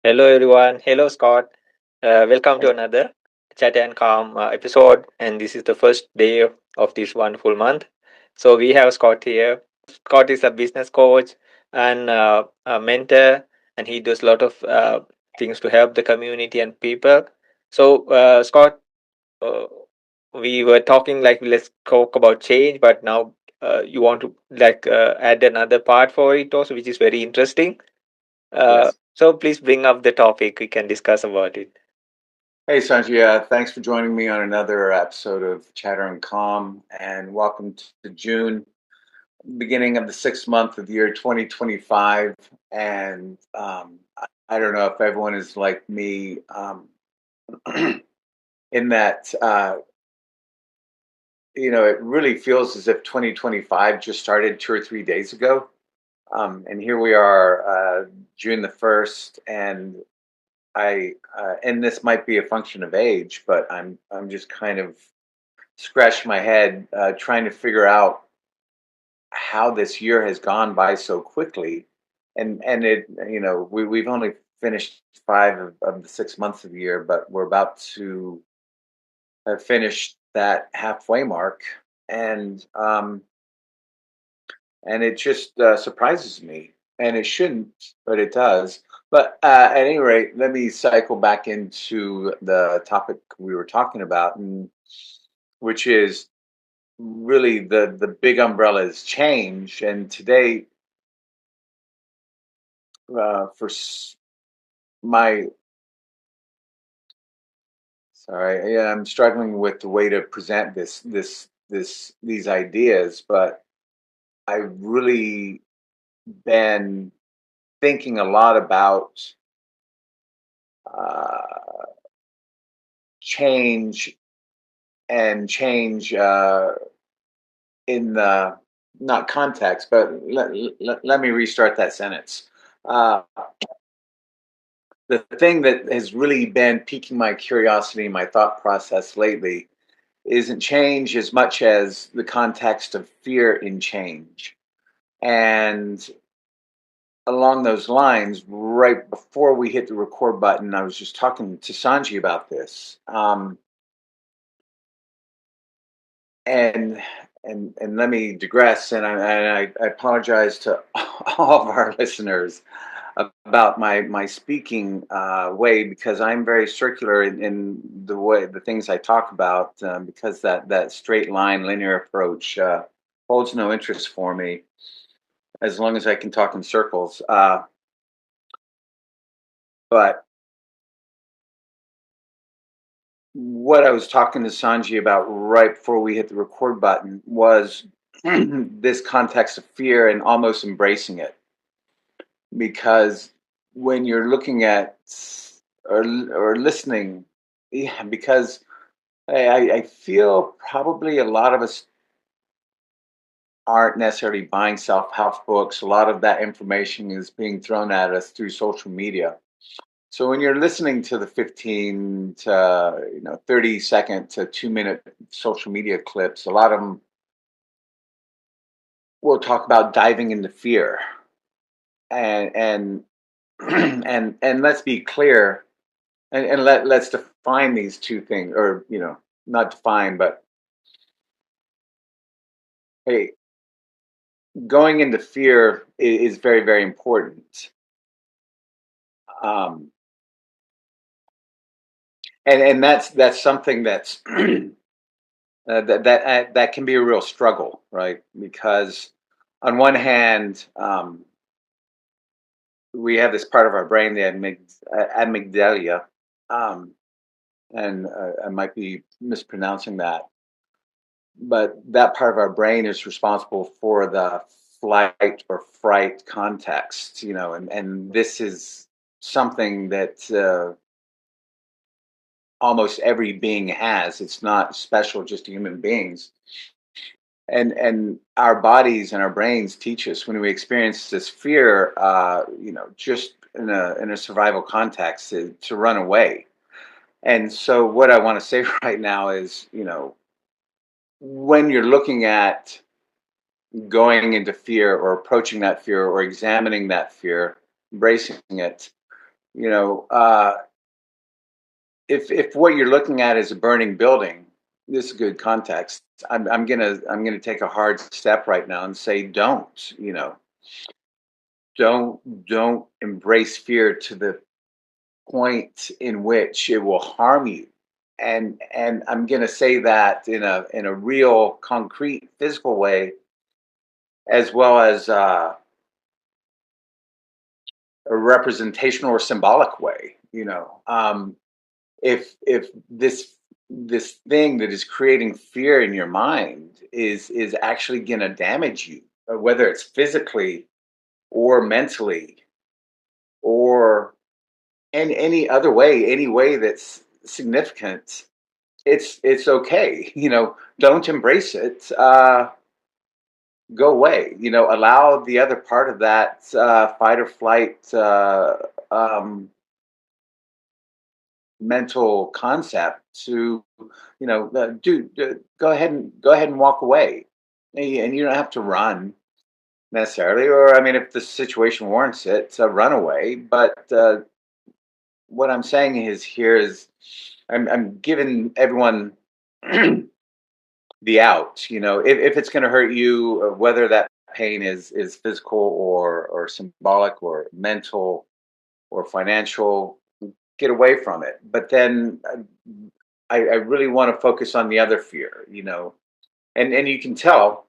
Hello, everyone. Hello, Scott. Welcome to another Chat and Calm episode. And this is the first day of this wonderful month. So, we have Scott here. Scott is a business coach and a mentor, and he does a lot of things to help the community and people. So, Scott, uh, we were talking like let's talk about change, but now you want to add another part for it also, which is very interesting. Yes. So please bring up the topic. We can discuss about it. Hey, Sanjay. Thanks for joining me on another episode of Chatter and Calm, and welcome to June, beginning of the sixth month of the year 2025. And I don't know if everyone is like me in that, it really feels as if 2025 just started 2 or 3 days ago. And here we are, June the 1st, and and this might be a function of age, but I'm just kind of scratching my head trying to figure out how this year has gone by so quickly, and we've only finished five of the 6 months of the year, but we're about to have finished that halfway mark, and um, and it just surprises me, and it shouldn't, but it does. But at any rate, let me cycle back into the topic we were talking about, and which is really the big umbrella is change. And today, for my sorry, yeah, I'm struggling with the way to present these ideas, but I've really been thinking a lot about uh, change and change in the not context, but let me restart that sentence. Uh, the thing that has really been piquing my curiosity, my thought process lately, isn't change as much as the context of fear in change. And along those lines, right before we hit the record button, I was just talking to Sanji about this. And and let me digress, and I apologize to all of our listeners about my speaking way, because I'm very circular in the things I talk about, because that straight line linear approach holds no interest for me as long as I can talk in circles. But what I was talking to Sanji about right before we hit the record button was this context of fear and almost embracing it, because when you're looking at or listening, yeah, because I feel probably a lot of us aren't necessarily buying self-help books. A lot of that information is being thrown at us through social media. So when you're listening to the 15 to 30-second to 2 minute social media clips, a lot of them will talk about diving into fear, and and let's be clear, and let's define these two things, or not define, but hey, going into fear is very, very important. um and that's something that's that can be a real struggle, right? Because on one hand, we have this part of our brain, the amygdala, um and I might be mispronouncing that, but that part of our brain is responsible for the flight or fright context, and this is something that almost every being has. It's not special just to human beings. And our bodies and our brains teach us when we experience this fear, just in a survival context, to run away. And so what I want to say right now is, when you're looking at going into fear or approaching that fear or examining that fear, embracing it, You know, if what you're looking at is a burning building, this is good context. I'm gonna take a hard step right now and say, don't. Don't embrace fear to the point in which it will harm you. And I'm going to say that in a real concrete physical way, as well as a representational or symbolic way. If this thing that is creating fear in your mind is actually going to damage you, whether it's physically or mentally or in any way that's significant, it's okay. Don't embrace it. Go away. Allow the other part of that fight or flight mental concept to go ahead and walk away. And you don't have to run necessarily, or I mean, if the situation warrants it, run away. But what I'm saying is I'm giving everyone the out. If it's going to hurt you, whether that pain is physical or symbolic or mental or financial, get away from it. But then I really want to focus on the other fear. And you can tell.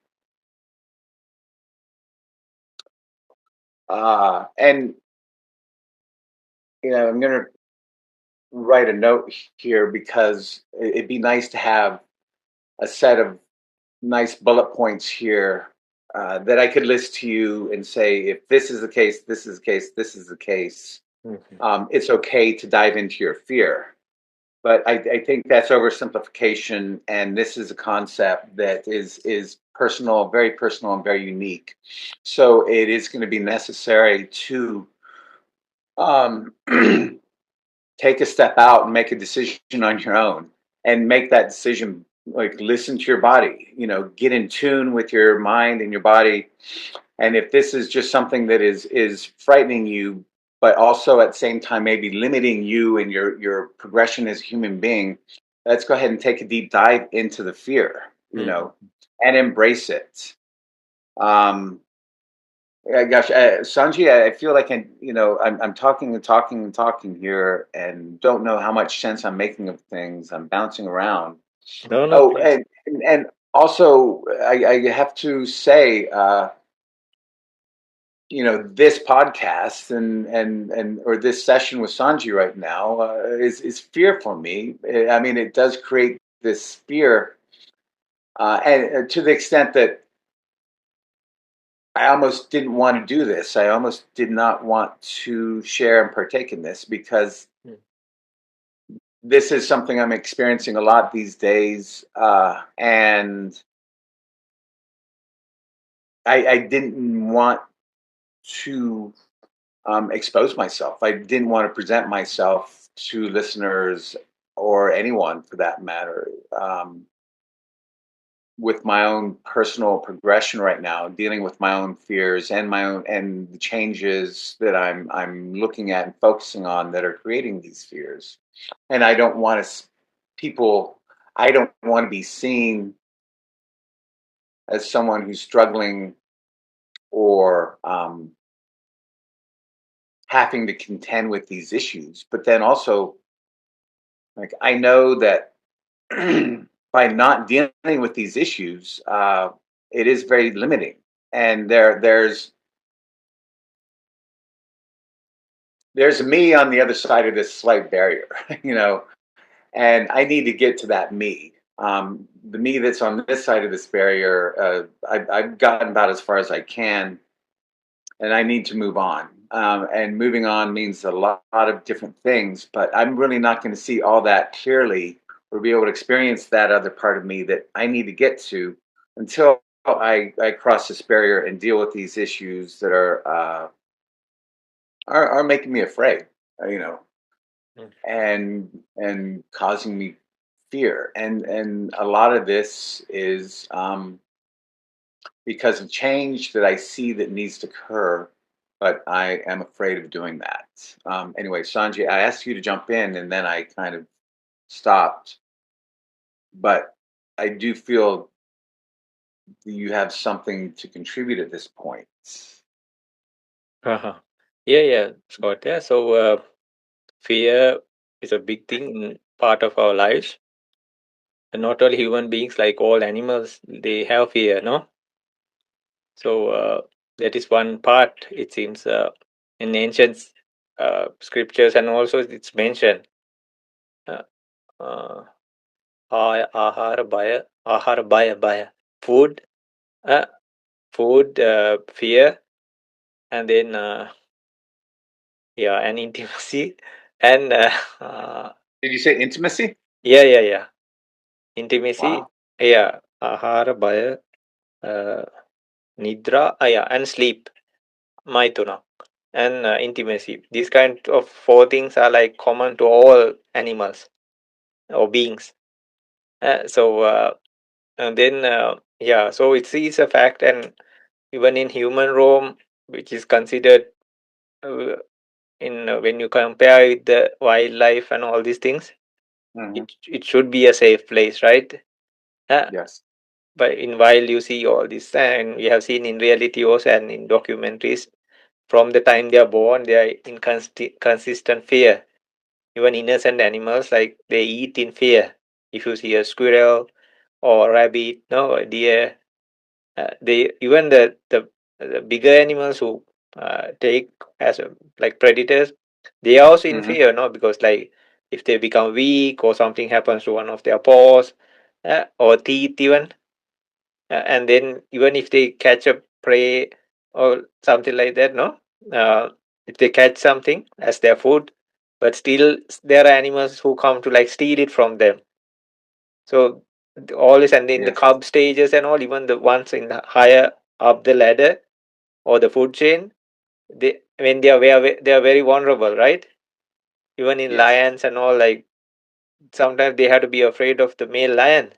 And I'm going to write a note here because it'd be nice to have a set of nice bullet points here that I could list to you and say, if this is the case, this is the case, this is the case, it's okay to dive into your fear. But I think that's oversimplification, and this is a concept that is personal, very personal, and very unique. So it is going to be necessary to um, take a step out and make a decision on your own, and make that decision, like, listen to your body, get in tune with your mind and your body. And if this is just something that is frightening you, but also at the same time maybe limiting you and your progression as a human being, let's go ahead and take a deep dive into the fear, and embrace it. um Gosh, Sanji, I feel like I'm talking and talking and talking here, and don't know how much sense I'm making of things. I'm bouncing around. No, no, Oh, please. and also, I have to say, this podcast and or this session with Sanji right now is fear for me. I mean, it does create this fear, and to the extent that I almost didn't want to do this. I almost did not want to share and partake in this because Mm. this is something I'm experiencing a lot these days, and I didn't want to expose myself. I didn't want to present myself to listeners or anyone for that matter, with my own personal progression right now, dealing with my own fears and my own and the changes that I'm looking at and focusing on that are creating these fears. And I don't want to people. I don't want to be seen as someone who's struggling or having to contend with these issues. But then also, like, I know that by not dealing with these issues, it is very limiting. And there's me on the other side of this slight barrier, and I need to get to that me. The me that's on this side of this barrier, I've gotten about as far as I can, and I need to move on. And moving on means a lot of different things, but I'm really not going to see all that clearly or be able to experience that other part of me that I need to get to until I cross this barrier and deal with these issues that are making me afraid, Mm. and causing me fear. And a lot of this is because of change that I see that needs to occur. but I am afraid of doing that. Anyway, Sanjay, I asked you to jump in, and then I kind of stopped. But I do feel you have something to contribute at this point. Uh-huh. Yeah, yeah, Scott. Yeah. So fear is a big thing in part of our lives. And not all human beings, like all animals, they have fear, no? So that is one part, it seems, in ancient scriptures, and also it's mentioned. Uh, uh, ahara baya. Food, uh, food, fear, and then, yeah, and intimacy. And Did you say intimacy? yeah, yeah, yeah. Intimacy, Wow. yeah. Ahara baya, uh, nidra, yeah, and sleep, maituna, and intimacy. These kind of four things are like common to all animals or beings. And then, yeah, so it is a fact, and even in human Rome, which is considered uh, in when you compare with the wildlife and all these things, Hmm. it should be a safe place, right? Uh, Yes. but in wild, you see all this, and we have seen in reality also and in documentaries. From the time they are born, they are in consistent fear. Even innocent animals, like they eat in fear. If you see a squirrel or rabbit, no, a deer, they even the bigger animals who take as like predators, they are also in Hmm. fear, no, because like if they become weak or something happens to one of their paws or teeth even, and then even if they catch a prey or something like that, no, if they catch something as their food, but still there are animals who come to like steal it from them. So all this, and in the Yes. cub stages and all, even the ones in the higher up the ladder or the food chain, they when they are very vulnerable, right? Even in Yes. lions and all, like sometimes they have to be afraid of the male lion.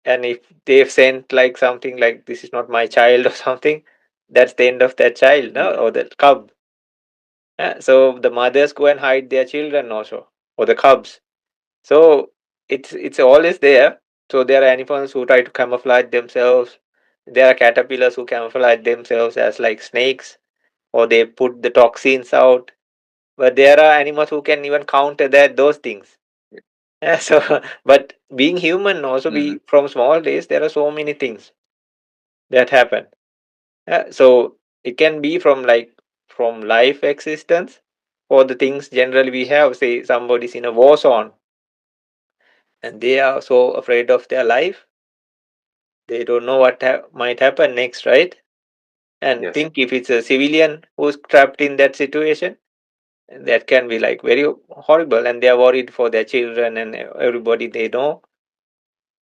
And if they've sent like something like this is not my child or something, that's the end of that child, no, Mm. or the cub. So the mothers go and hide their children also, or the cubs. So it's always there. So there are animals who try to camouflage themselves. There are caterpillars who camouflage themselves as like snakes, or they put the toxins out. But there are animals who can even counter that those things. So, but being human, also Hmm. be from small days, there are so many things that happen. So it can be from like from life existence, or the things generally we have. Say somebody's in a war zone and they are so afraid of their life, they don't know what might happen next, right? And Yes. think if it's a civilian who's trapped in that situation, that can be like very horrible, and they are worried for their children and everybody they know.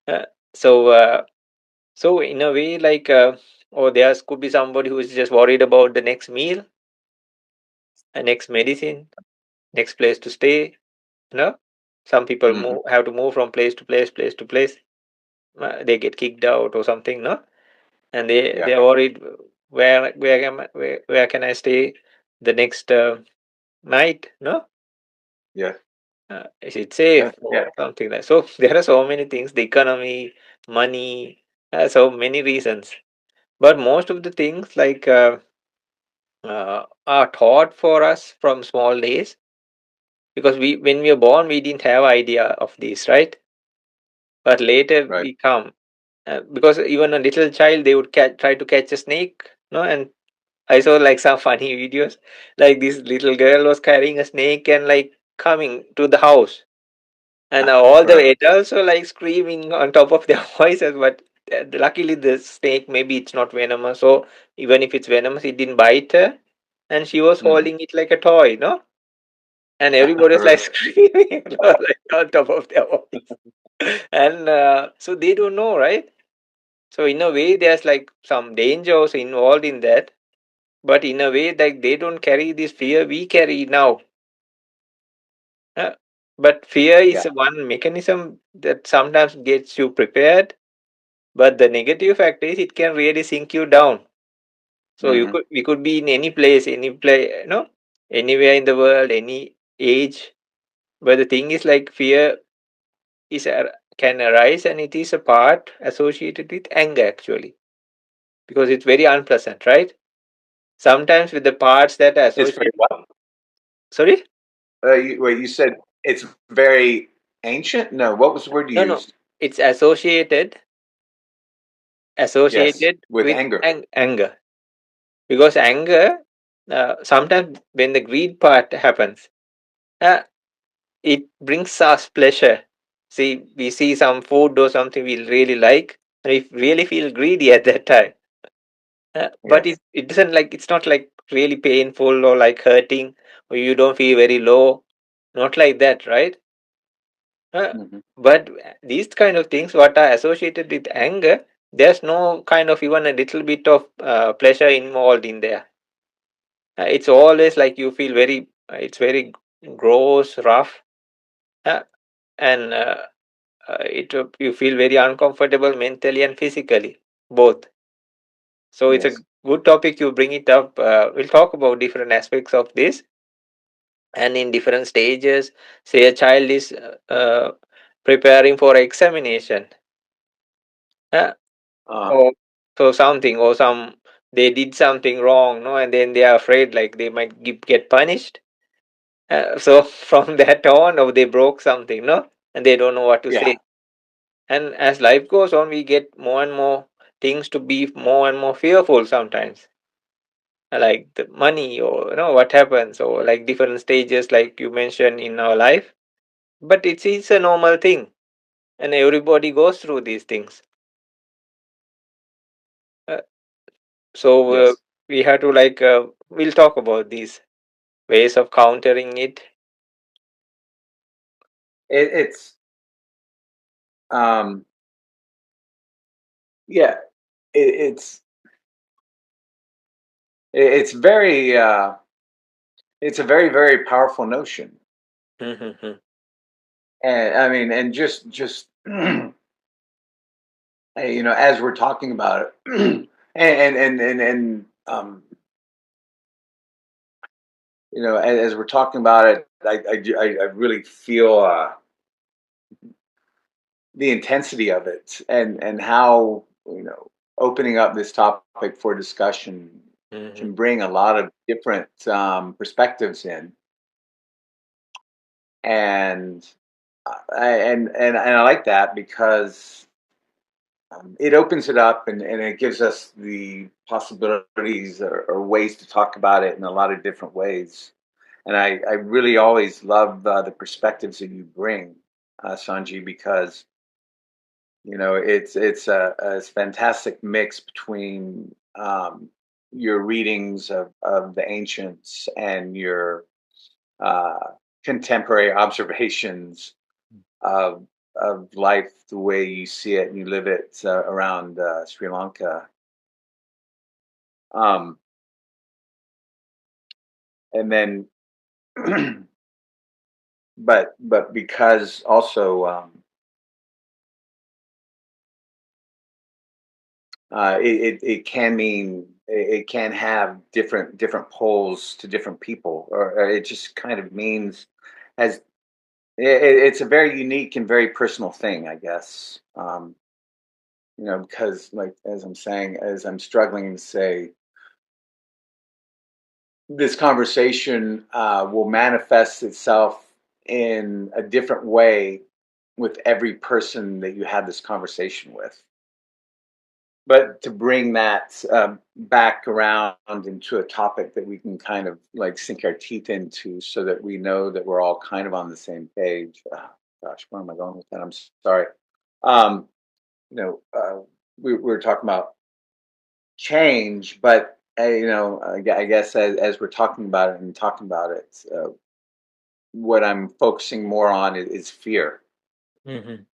Uh, so, so in a way, like, or there could be somebody who is just worried about the next meal, next medicine, next place to stay. No, some people Hmm. have to move from place to place. They get kicked out or something, no, and Yeah. they are worried where can I stay the next night, no? Yeah. Is it Yeah. safe Yeah. or something like so? There are so many things: the economy, money, so many reasons. But most of the things like are taught for us from small days, because we when we were born we didn't have idea of this, right? But later Right. we come, because even a little child they would try to catch a snake, no, and I saw like some funny videos, like this little girl was carrying a snake and like coming to the house, and all the Right. adults were like screaming on top of their voices. But luckily, the snake maybe it's not venomous, so even if it's venomous, it didn't bite her, and she was Hmm. holding it like a toy, no, and everybody's like Right. screaming like on top of their voice, and so they don't know, right? So in a way, there's like some danger also involved in that. But in a way, like they don't carry this fear we carry now. Uh, but fear is Yeah. one mechanism that sometimes gets you prepared. But the negative factor is it can really sink you down. So Mm-hmm. we could be in any place, anywhere in the world, any age. But the thing is, like, fear can arise, and it is a part associated with anger actually, because it's very unpleasant, right? Sometimes with the parts that are It's very associated. well. Sorry. Wait, you said it's very ancient? No, what was the word you No, no, used? it's Yes, associated with with anger. anger, because anger, sometimes when the greed part happens, uh, it brings us pleasure. See, we see some food or something we really like, and we really feel greedy at that time. But Yes. it doesn't, like, it's not like really painful or like hurting, or you don't feel very low, not like that, right? uh, Hmm. but these kind of things what are associated with anger, there's no kind of even a little bit of pleasure involved in there. It's always like you feel very, it's very gross, rough, uh, and you feel very uncomfortable mentally and physically, both. So it's a Yes. good topic you bring it up. We'll talk about different aspects of this, and in different stages. Say a child is preparing for examination, uh, Uh, or so something, or they did something wrong, no, and then they are afraid like they might get punished. So from that on, or they broke something, no, and they don't know what to say. yeah. And as life goes on, we get more and more things to be more and more fearful sometimes, like the money, or what happens, or like different stages like you mentioned in our life. But it's a normal thing, and everybody goes through these things. uh, so Yes. we have to, like, we'll talk about these ways of countering it. It's um, yeah. It's it's very it's a very very powerful notion, Mhm. and I mean, and just as we're talking about it, and as we're talking about it, I really feel the intensity of it, and how opening up this topic for discussion Mhm. can bring a lot of different perspectives in, and I like that because it opens it up, and it gives us the possibilities, or ways to talk about it in a lot of different ways. And I really always love the perspectives that you bring, Sanji, because it's a fantastic mix between your readings of the ancients and your uh, contemporary observations of life the way you see it and you live it around Sri Lanka. Um, and then, but because also it can mean it can have different poles to different people, or it just kind of means as it's a very unique and very personal thing, I guess. Because, like, as I'm saying, as I'm struggling to say, this conversation will manifest itself in a different way with every person that you have this conversation with. But to bring that back around into a topic that we can kind of like sink our teeth into, so that we know that we're all kind of on the same page. Gosh, where am I going with that? I'm sorry. Um, you know, we were talking about change, but I guess as we're talking about it and talking about it, what I'm focusing more on is fear. Mhm.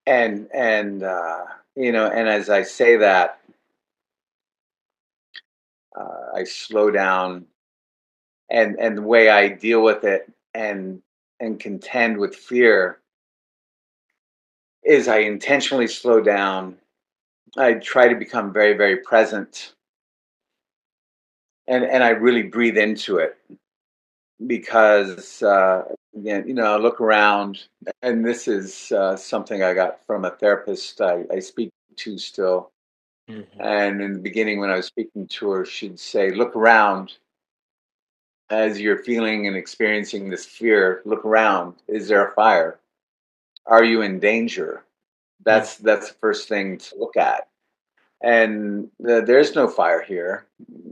And as I say that, I slow down, and the way I deal with it and contend with fear is I intentionally slow down. I try to become very, very present, and I really breathe into it because again, I look around, and this is something I got from a therapist I speak to still. Mhm. And in the beginning, when I was speaking to her, she'd say, "Look around as you're feeling and experiencing this fear. Look around. Is there a fire? Are you in danger?" Mhm. That's the first thing to look at. And there's no fire here,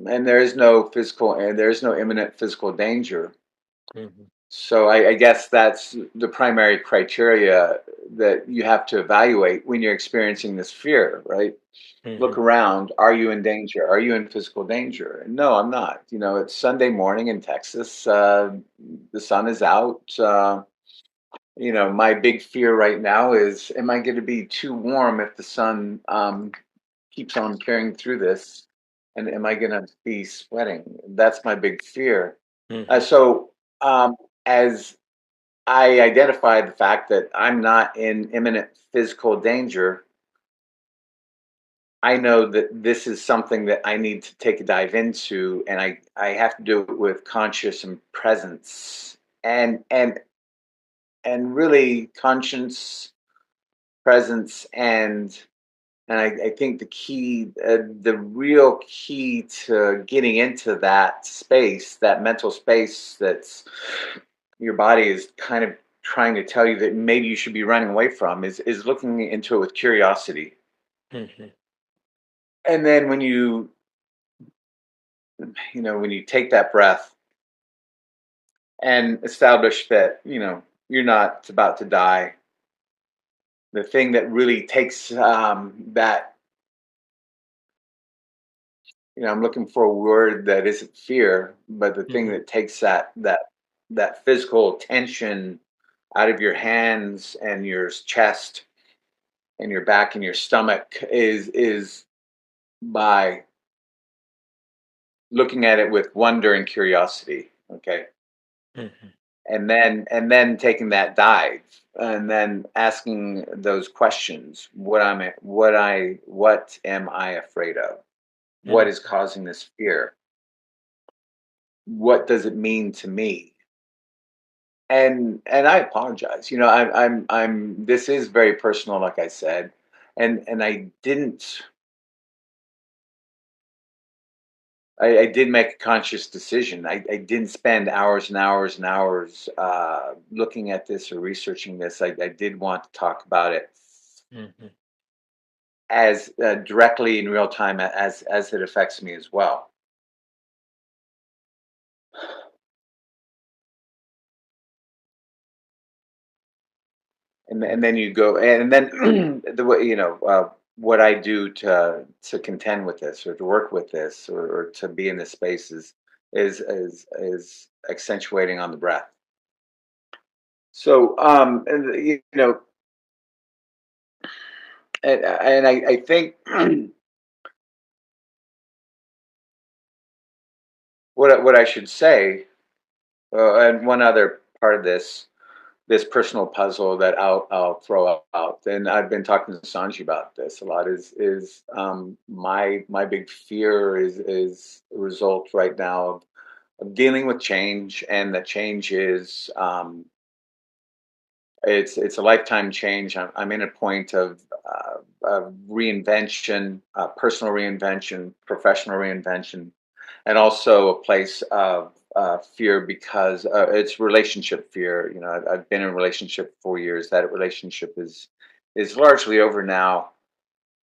and there's no imminent physical danger. Mhm. So I guess that's the primary criteria that you have to evaluate when you're experiencing this fear, right? Look Mhm. around. Are you in danger? Are you in physical danger? And no, I'm not. It's Sunday morning in Texas. The sun is out. My big fear right now is, am I going to be too warm if the sun keeps on carrying through this? And am I going to be sweating? That's my big fear. Mhm. So, as I identify the fact that I'm not in imminent physical danger, I know that this is something that I need to take a dive into, and I have to do it with conscious and presence, and really conscience, presence, and I think the real key to getting into that space, that mental space that's your body is kind of trying to tell you that maybe you should be running away from, is looking into it with curiosity. Mhm. And then when you take that breath and establish that, you're not about to die, the thing that really takes that, I'm looking for a word that isn't fear, but the thing Mhm. that takes that physical tension out of your hands and your chest and your back and your stomach is by looking at it with wonder and curiosity. Okay. Mhm. And then taking that dive, and then asking those questions. What am I afraid of? What Mhm. is causing this fear? What does it mean to me? And I apologize. I'm this is very personal, like I said. And I did make a conscious decision. I didn't spend hours and hours and hours looking at this or researching this. I did want to talk about it Mhm. as directly in real time as it affects me as well. And then you go, and then the way what I do to contend with this, or to work with this, or to be in this space is accentuating on the breath. So and, and I think what I should say, and one other part of this personal puzzle that I'll throw out, and I've been talking to Sanji about this a lot, is my big fear is a result right now of dealing with change, and the change is it's a lifetime change. I'm in a point of reinvention, personal reinvention, professional reinvention, and also a place of fear because it's relationship fear. I've been in a relationship for 4 years. That relationship is largely over now,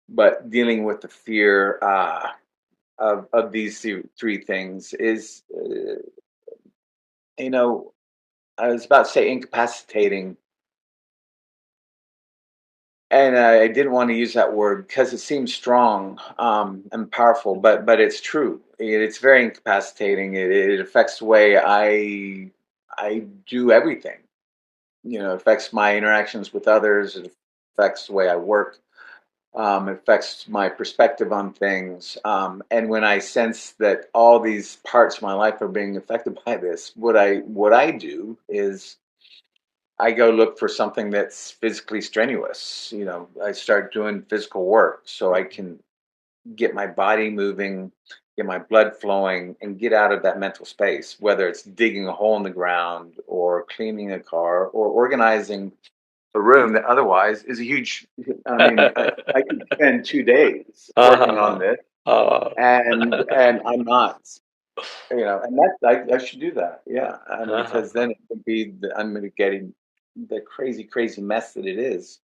but dealing with the fear of these three things is, you know, I was about to say incapacitating, and I didn't want to use that word because it seems strong and powerful, but it's true. It's very incapacitating. It affects the way I do everything. It affects my interactions with others. It affects the way I work. It affects my perspective on things. And when I sense that all these parts of my life are being affected by this, what I do is I go look for something that's physically strenuous. I start doing physical work so I can get my body moving, get my blood flowing, and get out of that mental space, whether it's digging a hole in the ground or cleaning a car or organizing a room that otherwise is a huge. I mean, I could spend 2 days working on Uh-huh. this, Oh. and I'm not. And I should do that. Yeah, because Uh-huh. then it would be I'm going to getting the crazy, crazy mess that it is.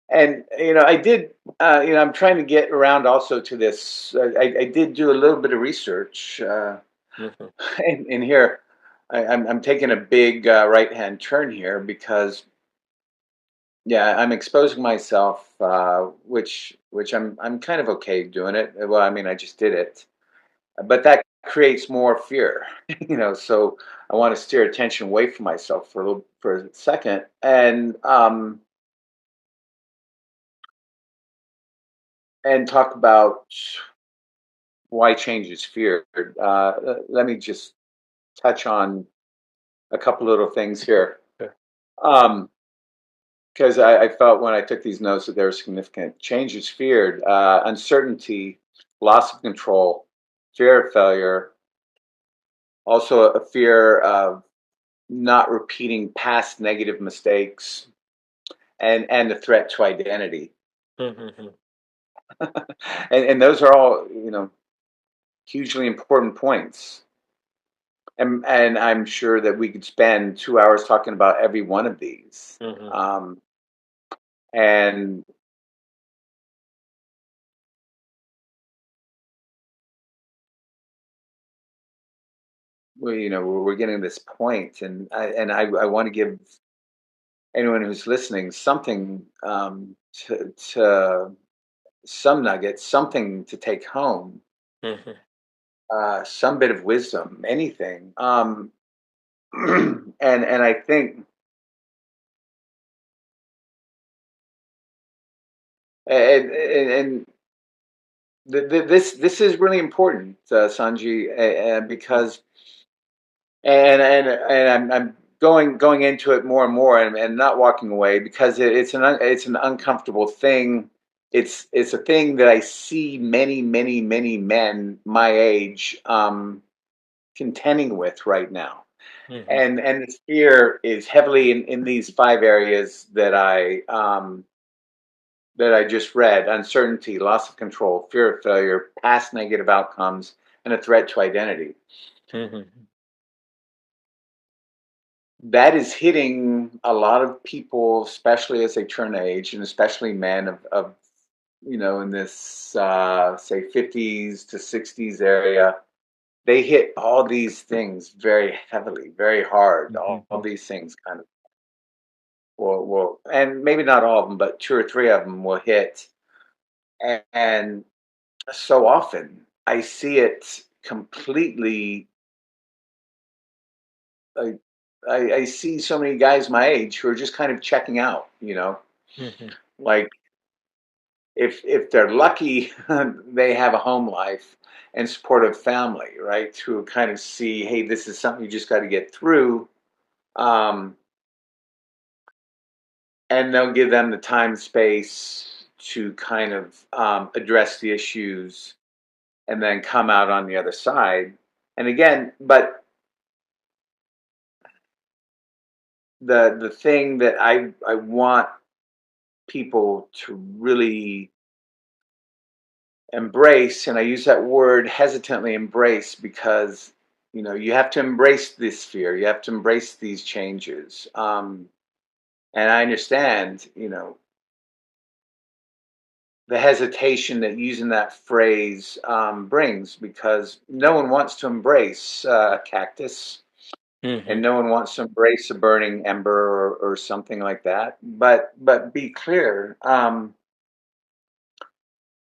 And I did. I'm trying to get around also to this. I did do a little bit of research, Mhm. and here I'm taking a big right hand turn here because yeah, I'm exposing myself, which I'm kind of okay doing it. Well, I mean, I just did it, but that creates more fear, So I want to steer attention away from myself for a second, and talk about why change is feared. Let me just touch on a couple little things here. Sure. Um, because I felt when I took these notes that there was significant change is feared, uncertainty, loss of control, fear of failure, also a fear of not repeating past negative mistakes, and the threat to identity. Mhm. And those are all, hugely important points. And I'm sure that we could spend 2 hours talking about every one of these. Mhm. Um, and we're getting to this point, and I want to give anyone who's listening something, to some nuggets, something to take home, Mhm. some bit of wisdom, anything. And I think, and this is really important, Sanji, because and I'm going into it more and more, and not walking away because it's an uncomfortable thing. It's a thing that I see many, many, many men my age contending with right now. Mhm. And this fear is heavily in these 5 areas that I just read: uncertainty, loss of control, fear of failure, past negative outcomes, and a threat to identity. Mhm. That is hitting a lot of people, especially as they turn age, and especially men of in this say 50s to 60s area. They hit all these things very heavily, very hard. All Mhm. these things kind of will, and maybe not all of them, but two or three of them will hit. And so often I see it completely. I, I see so many guys my age who are just kind of checking out, Mhm. like if they're lucky, they have a home life and supportive family, right? Who kind of see, hey, this is something you just got to get through, um, and they'll give them the time, space to kind of address the issues, and then come out on the other side. And again, but the thing that I want people to really embrace, and I use that word hesitantly, embrace, because you have to embrace this fear, you have to embrace these changes, and I understand the hesitation that using that phrase brings, because no one wants to embrace cactus, and Mhm. no one wants to embrace a burning ember, or something like that, but be clear.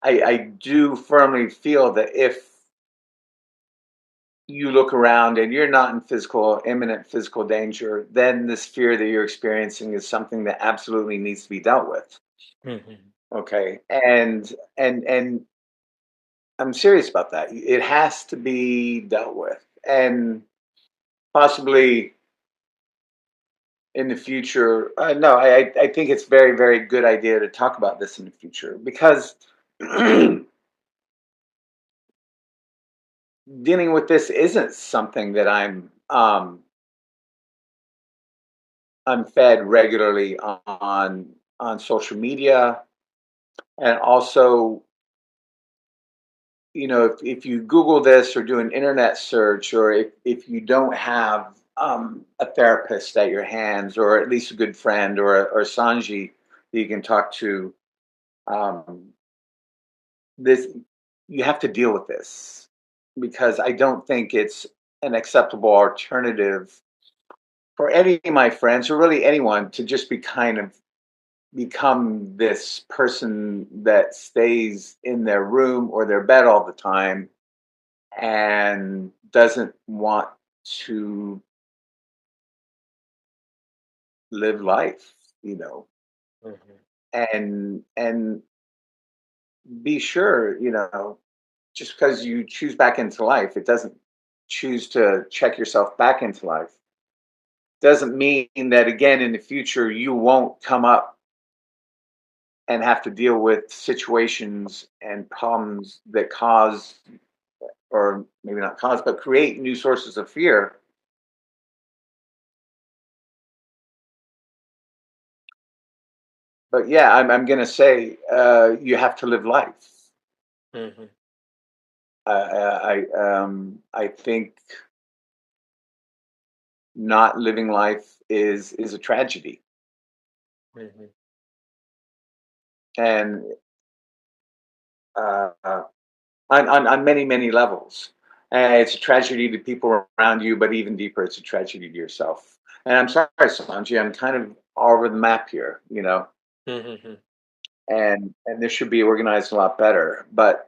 I do firmly feel that if you look around and you're not in imminent physical danger, then this fear that you're experiencing is something that absolutely needs to be dealt with. Mhm. Okay. And I'm serious about that. It has to be dealt with. And possibly in the future. No, I think it's very, very good idea to talk about this in the future because dealing with this isn't something that I'm fed regularly on social media, and also, if you Google this or do an internet search, or if you don't have a therapist at your hands, or at least a good friend or Sanji that you can talk to, um, this you have to deal with this because I don't think it's an acceptable alternative for any of my friends or really anyone to just be kind of become this person that stays in their room or their bed all the time and doesn't want to live life, Mhm. and be sure, just because you choose back into life, it doesn't choose to check yourself back into life. Doesn't mean that again in the future you won't come up and have to deal with situations and problems that cause, or maybe not cause, but create new sources of fear. But yeah, I'm going to say you have to live life. Mhm. I think not living life is a tragedy, Mhm. and uh, on many many levels. And it's a tragedy to people around you, but even deeper, it's a tragedy to yourself. And I'm sorry, Sanji, I'm kind of all over the map here, Mhm. and this should be organized a lot better. But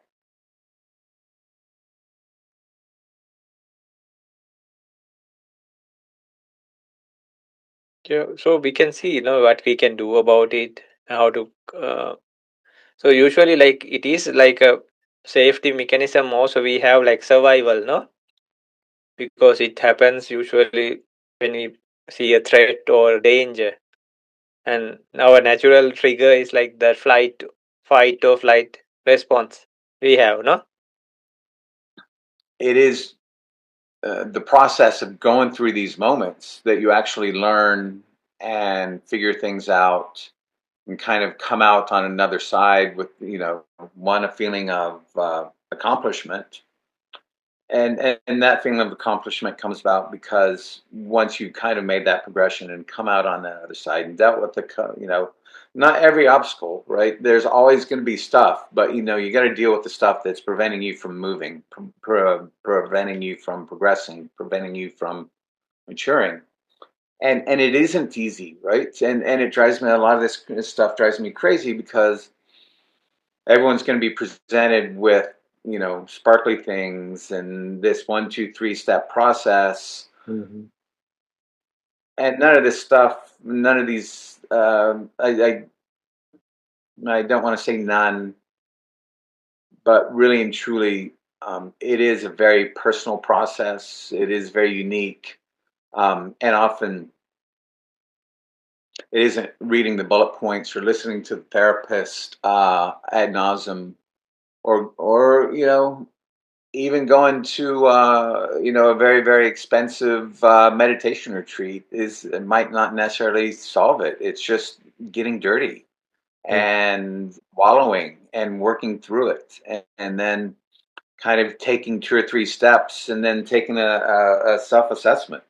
So we can see, what we can do about it, how to. So usually, like it is like a safety mechanism. Also, we have like survival, no, because it happens usually when we see a threat or danger, and our natural trigger is like the fight or flight response we have, no. it is the process of going through these moments that you actually learn and figure things out and kind of come out on another side with, one, a feeling of accomplishment. And that feeling of accomplishment comes about because once you kind of made that progression and come out on the other side and dealt with not every obstacle, right? There's always going to be stuff, but you got to deal with the stuff that's preventing you from moving, preventing you from progressing, preventing you from maturing. And it isn't easy, right? And it drives me, a lot of this stuff drives me crazy because everyone's going to be presented with sparkly things and this 1 2 3 step process, Mhm. and none of this stuff, none of these, I don't want to say none, but really and truly, it is a very personal process. It is very unique, and often it isn't reading the bullet points or listening to the therapist ad nauseum, or even going to a very very expensive meditation retreat is, it might not necessarily solve it. It's just getting dirty and wallowing and working through it, and then kind of taking 2 or 3 steps and then taking a self-assessment.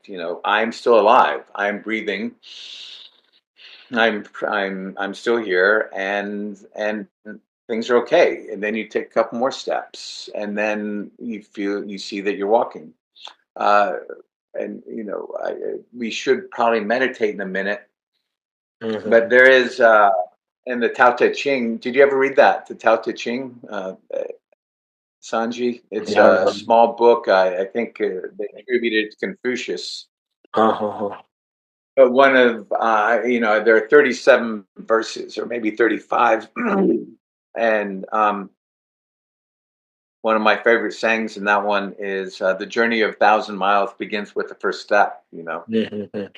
I'm still alive, I'm breathing, I'm still here, and things are okay. And then you take a couple more steps, and then you see that you're walking. Uh, and we should probably meditate in a minute, but Mhm. there is in the Tao Te Ching. Did you ever read that? The Tao Te Ching, Sanji. It's Yeah. a small book. I think they attributed it to Confucius. Uh-huh. But one of there are 37 verses, or maybe 35, and one of my favorite sayings in that one is, "The journey of 1,000 miles begins with the first step." Mhm.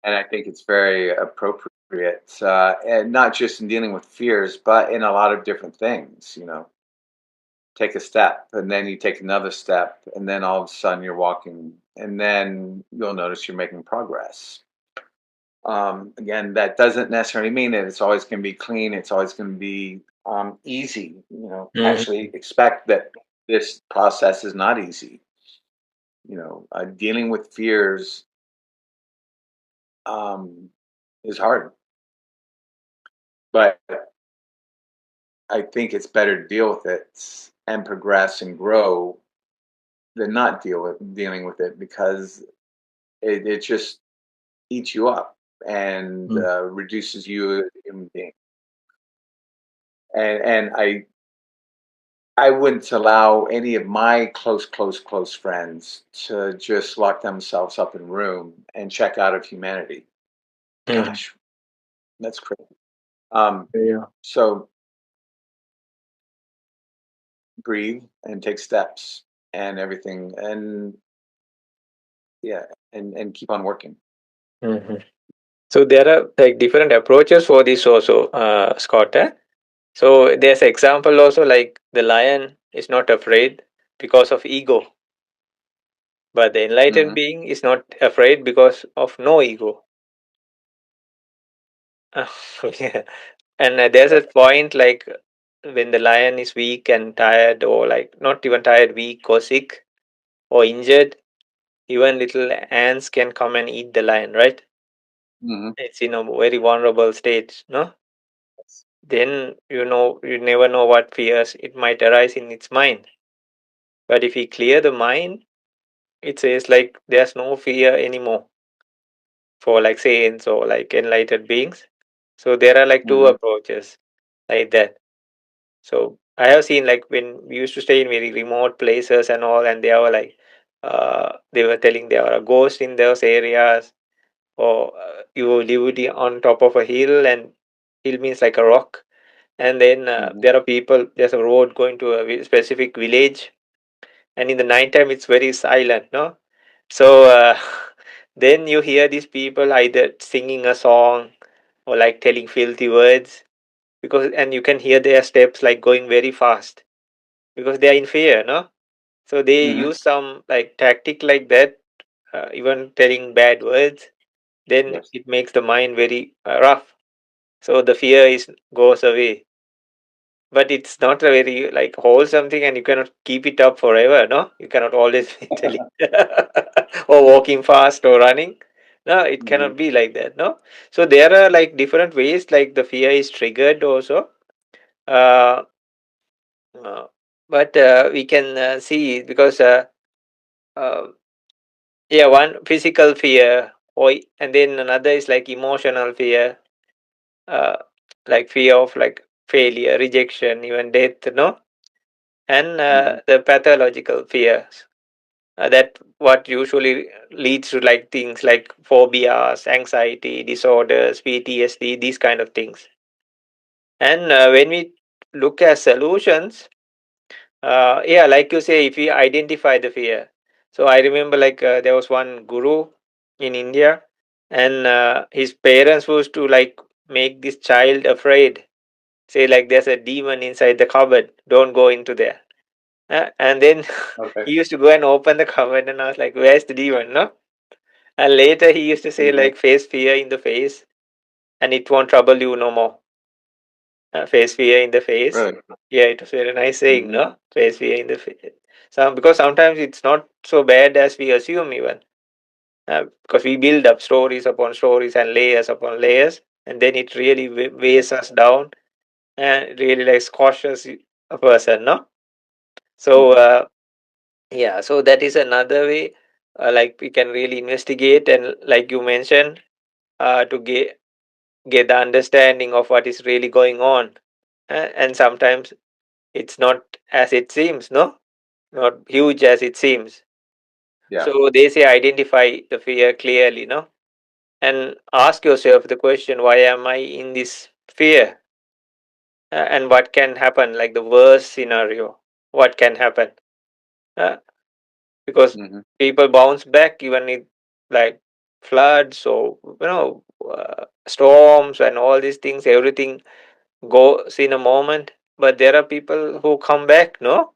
and I think it's very appropriate, and not just in dealing with fears, but in a lot of different things. Take a step, and then you take another step, and then all of a sudden you're walking, and then you'll notice you're making progress. Again, that doesn't necessarily mean that it's always going to be clean. It's always going to be easy. Mm-hmm. Actually, expect that this process is not easy. Dealing with fears um, is hard, but I think it's better to deal with it and progress and grow than not dealing with it, because it just eats you up and reduces you as a human being. And I wouldn't allow any of my close friends to just lock themselves up in a room and check out of humanity. Mm-hmm. Gosh, that's crazy. Um, Yeah. so breathe and take steps and everything, and yeah, and keep on working. Mm-hmm. So there are like different approaches for this also, Scott. So there's example also like the lion is not afraid because of ego, but the enlightened Hmm. being is not afraid because of no ego. Yeah. And there's a point like when the lion is weak and tired, or like not even tired, weak or sick or injured, even little ants can come and eat the lion, right? Hmm. It's in a very vulnerable state, no? Then you never know what fears it might arise in its mind. But if we clear the mind, it says like there's no fear anymore for like saints or like enlightened beings. So there are like two Hmm. approaches like that. So I have seen like when we used to stay in very remote places and all, and they were telling there are a ghost in those areas, or you lived on top of a hill, and hill means like a rock, and then Hmm. there are people. There's a road going to a specific village, and in the nighttime it's very silent, no? So then you hear these people either singing a song or like telling filthy words, because and you can hear their steps like going very fast because they are in fear, no? So they Hmm. use some like tactic like that, even telling bad words. Then Yes. it makes the mind very rough. So the fear is goes away. But it's not a very like wholesome thing, and you cannot keep it up forever. No, you cannot always be telling or walking fast or running. No, it Hmm. cannot be like that. No, so there are like different ways like the fear is triggered also. Uh, uh, but we can see because uh, yeah, one physical fear, or and then another is like emotional fear, uh, like fear of like failure, rejection, even death. No, and Hmm. the pathological fears that what usually leads to like things like phobias, anxiety disorders, PTSD, these kind of things. And when we look at solutions, yeah, like you say, if we identify the fear. So I remember like there was one guru in India, and his parents was to like make this child afraid, say like there's a demon inside the cupboard, don't go into there. And then Okay. he used to go and open the cupboard, and I was like, where's the demon, no? And later he used to say Hmm. like, face fear in the face, and it won't trouble you no more. Face fear in the face. Really. Yeah, it was very nice saying, Hmm. no? Face fear in the face. Because sometimes it's not so bad as we assume even. Because we build up stories upon stories and layers upon layers, and then it really weighs us down and really like squashes a person, no? So Hmm. yeah, so that is another way, like we can really investigate, and like you mentioned, to get the understanding of what is really going on. And sometimes it's not as it seems, no, not huge as it seems. Yeah. So they say identify the fear clearly, no, and ask yourself the question, why am I in this fear? And what can happen, like the worst scenario, what can happen? Uh, because Hmm. people bounce back even if like floods or storms and all these things, everything goes in a moment. But there are people who come back, no,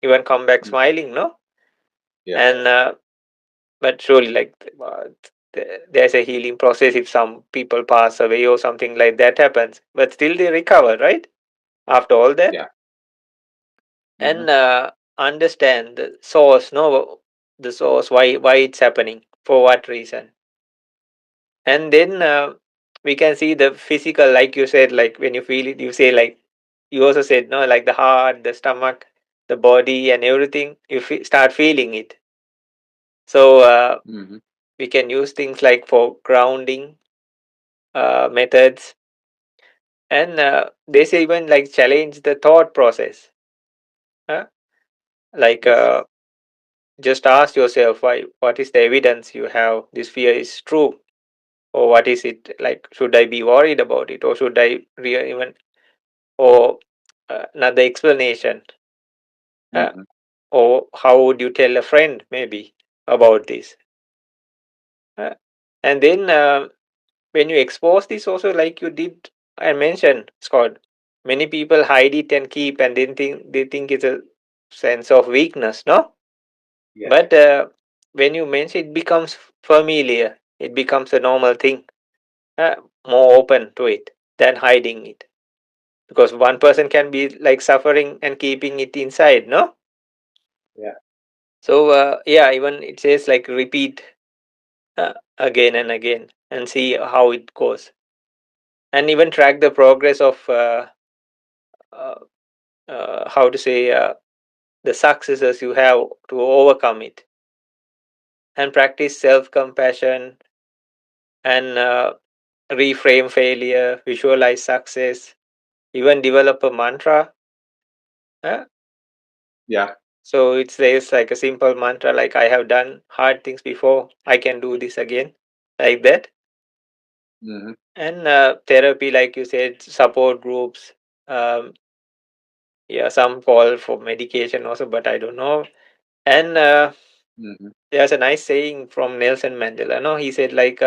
even come back Mhm. smiling, no, Yeah. and but surely like there's a healing process if some people pass away or something like that happens, but still they recover, right, after all that. Yeah. And Hmm. understand the source, no, the source, why it's happening, for what reason. And then we can see the physical, like you said, like when you feel it, you say, like you also said, no, like the heart, the stomach, the body and everything, you start feeling it. So Hmm. we can use things like for grounding methods. And they say even like challenge the thought process, huh? Like Yes. just ask yourself, why, what is the evidence you have this fear is true, or what is it, like should I be worried about it, or should I even, or another explanation, uh, Hmm. or how would you tell a friend maybe about this. Uh, and then when you expose this also, like you did and mentioned, Scott, many people hide it and keep, and then they think it's a sense of weakness, no. Yes. But when you mention, it becomes familiar, it becomes a normal thing, uh, more open to it than hiding it, because one person can be like suffering and keeping it inside, no. Yeah. So yeah, even it says like repeat again and again and see how it goes, and even track the progress of uh, how to say the successes you have to overcome it, and practice self compassion, and reframe failure, visualize success, even develop a mantra. uh, Yeah. so it says like a simple mantra like, I have done hard things before, I can do this again, like that. Hmm. And therapy, like you said, support groups, um, yeah, some call for medication also, but I don't know. And Hmm. there's a nice saying from Nelson Mandela, no, he said like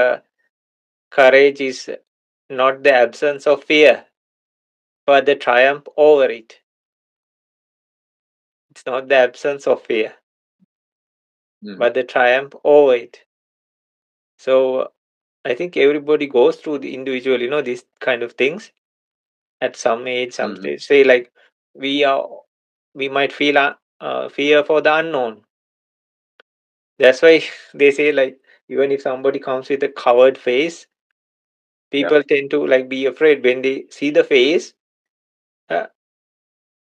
courage is not the absence of fear, but the triumph over it. It's not the absence of fear, Hmm. but the triumph over it. So I think everybody goes through the individual, these kind of things at some age, some Hmm. stage. Say like we are, we might feel fear for the unknown. That's why they say like, even if somebody comes with a covered face, Yeah. people tend to like be afraid when they see the face, uh,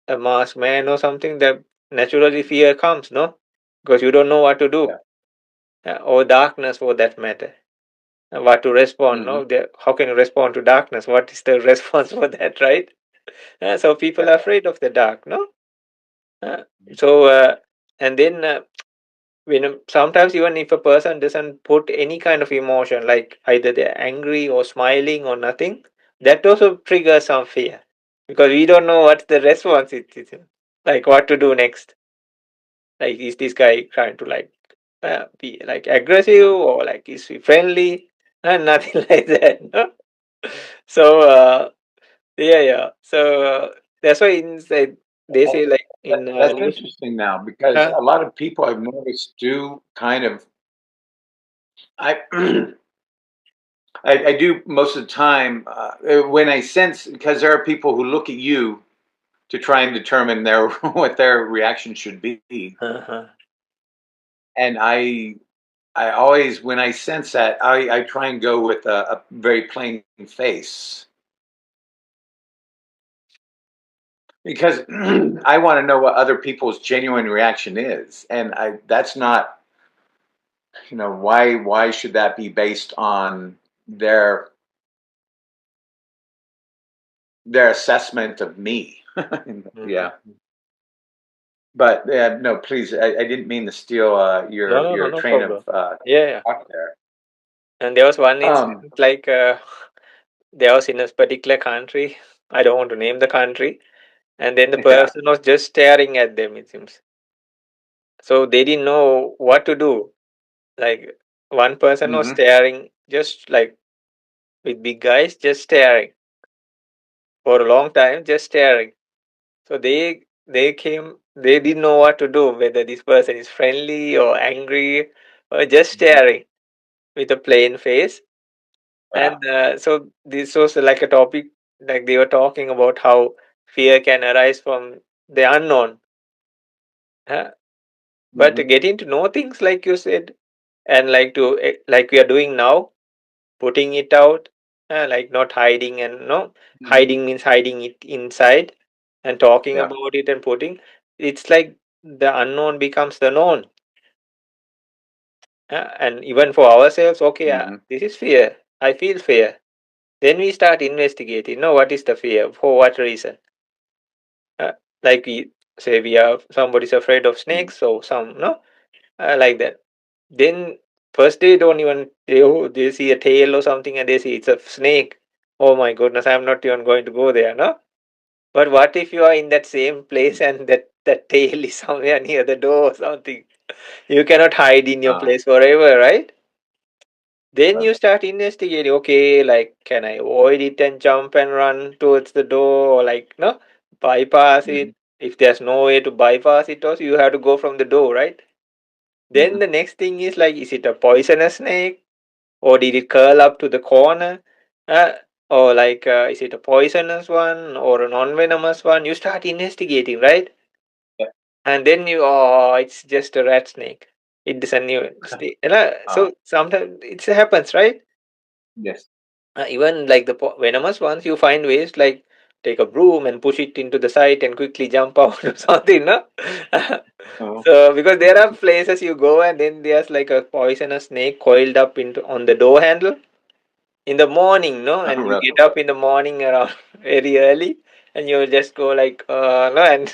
a masked man or something. That naturally fear comes, no, because you don't know what to Yeah. do, or darkness for that matter. What to respond? Hmm. No, how can you respond to darkness? What is the response for that, right? So people Yeah. are afraid of the dark, no. Uh, so and then when sometimes even if a person doesn't put any kind of emotion, like either they're angry or smiling or nothing, that also triggers some fear, because we don't know what's the response it is, like what to do next. Like, is this guy trying to like be like aggressive, or like is he friendly, and nothing like that, no? So yeah, so that's why they say like in That's news. interesting now because Huh? a lot of people I've noticed do kind of I I do most of the time when I sense because there are people who look at you to try and determine their what their reaction should be, Uh-huh. and I always when I sense that I try and go with a very plain face because I want to know what other people's genuine reaction is, and I that's not why should that be based on their their assessment of me. Yeah. Mhm. But no, please, I didn't mean to steal No, no, no, your no train problem. of Yeah, yeah. talk there. And there was one Um, incident like there was in a particular country. I don't want to name the country. And then the yeah. person was just staring at them, it seems. So they didn't know what to do. Like one person was Mm-hmm. staring, just like with big eyes, just staring for a long time, just staring. So they came. They didn't know what to do, whether this person is friendly or angry or just staring with a plain face. Wow. And so this was like a topic, like they were talking about how fear can arise from the unknown. Huh? But Mm-hmm. getting to know things, like you said, and like to like we are doing now, putting it out, like not hiding, and no, Mm-hmm. hiding means hiding it inside, and talking Yeah. about it and putting. It's like the unknown becomes the known. And even for ourselves, okay, Mm-hmm. this is fear. I feel fear. Then we start investigating. No, what is the fear? For what reason? Uh, like we say, we are somebody's afraid of Mm-hmm. snakes, so some no, like that. Then first they don't even they see a tail or something and they see it's a snake. Oh my goodness, I'm not even going to go there, no? But what if you are in that same place and that tail is somewhere near the door or something? You cannot hide in your Uh, place forever, right? Then right. you start investigating, okay, like can I avoid it and jump and run towards the door, or like no, bypass Mm-hmm. it. If there's no way to bypass it, also you have to go from the door, right? Mm-hmm. Then the next thing is like, is it a poisonous snake? Or did it curl up to the corner? Uh, or like, is it a poisonous one or a non-venomous one? You start investigating, right? Yeah. And then you, oh, it's just a rat snake. It doesn't even stay. Uh, So sometimes it happens, right? yes. Even like the venomous ones, you find ways like take a broom and push it into the site and quickly jump out or something, no? Oh. So because there are places you go and then there's like a poisonous snake coiled up into on the door handle in the morning, no? And you Really. get up in the morning around very early and you just go like, no, and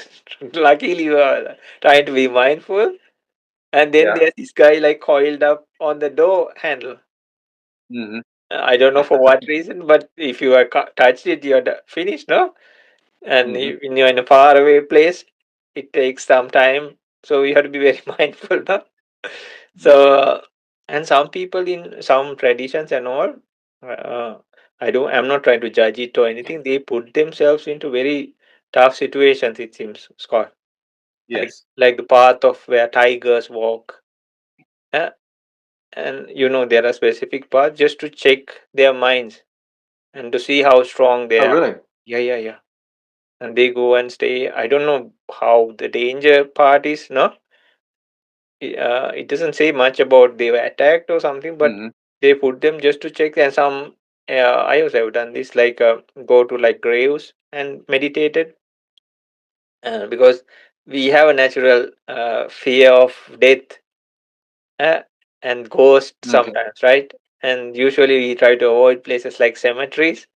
luckily you are trying to be mindful. And then Yeah. there's this guy like coiled up on the door handle. Mm-hmm. I don't know for what reason, but if you are touched it, you're finished, no? And Mm-hmm. when you're in a faraway place, it takes some time. So you have to be very mindful, no? Yes. So, and some people in some traditions and all, uh, I'm not trying to judge it or anything. They put themselves into very tough situations, it seems, Scott. Yes. Like the path of where tigers walk. Uh, and there are specific paths just to check their minds and to see how strong they Oh, are. really? Yeah, yeah, yeah. And they go and stay. I don't know how the danger part is, no? It doesn't say much about they were attacked or something, but Mm-hmm. they put them just to check. And some, I also have done this, like go to like graves and meditated, because we have a natural fear of death, uh, and ghosts Okay. sometimes, right? And usually we try to avoid places like cemeteries.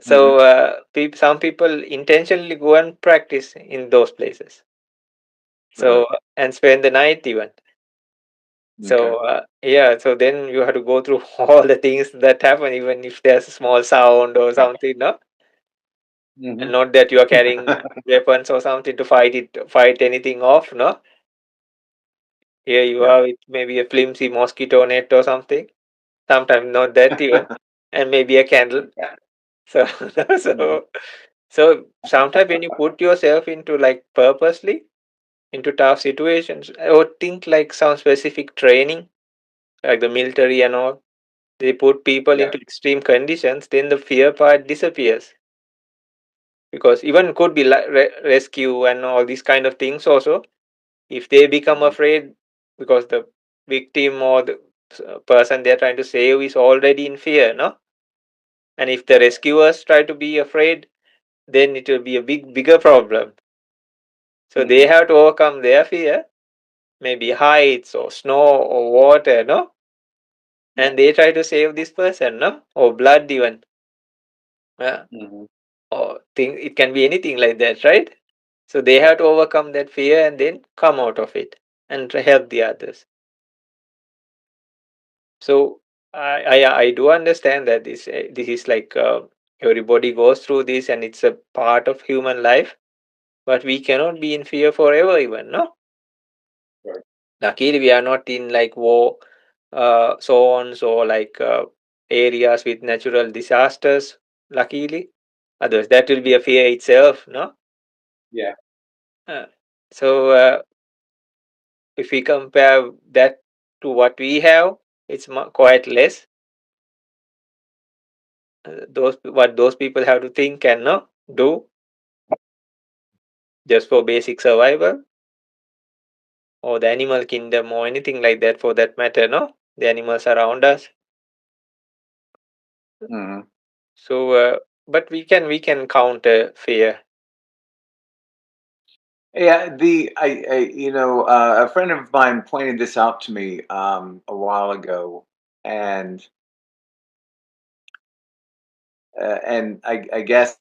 Mm-hmm. So some people intentionally go and practice in those places. Really? So and spend the night even. Okay. So yeah, so then you have to go through all the things that happen, even if there's a small sound or something, no? Mm-hmm. And not that you are carrying weapons or something to fight anything off, no? Here you Yeah. are with maybe a flimsy mosquito net or something. Sometimes not that even, and maybe a candle. So Mm-hmm. so sometimes when you put yourself into like purposely into tough situations, or think like some specific training, like the military and all. They put people Yeah. into extreme conditions, then the fear part disappears. Because even could be like rescue and all these kind of things also. If they become Mm-hmm. afraid because the victim or the person they're trying to save is already in fear, no? And if the rescuers try to be afraid, then it will be a bigger problem. So they Mm-hmm. have to overcome their fear, maybe heights or snow or water, no? Yeah. And they try to save this person, no? Or blood even. Uh, Mm-hmm. or thing, it can be anything like that, right? So they Yeah. have to overcome that fear and then come out of it and to help the others. So I do understand that this is like everybody goes through this and it's a part of human life, but we cannot be in fear forever even, no? Right. Luckily we are not in like war, zones or like areas with natural disasters, luckily. Otherwise, that will be a fear itself, no? Yeah. Uh, so, if we compare that to what we have, it's quite less. Those what those people have to think and no do just for basic survival, or the animal kingdom or anything like that for that matter, no? The animals around us. Hmm. So, but we can counter fear. Yeah, a friend of mine pointed this out to me a while ago, and I guess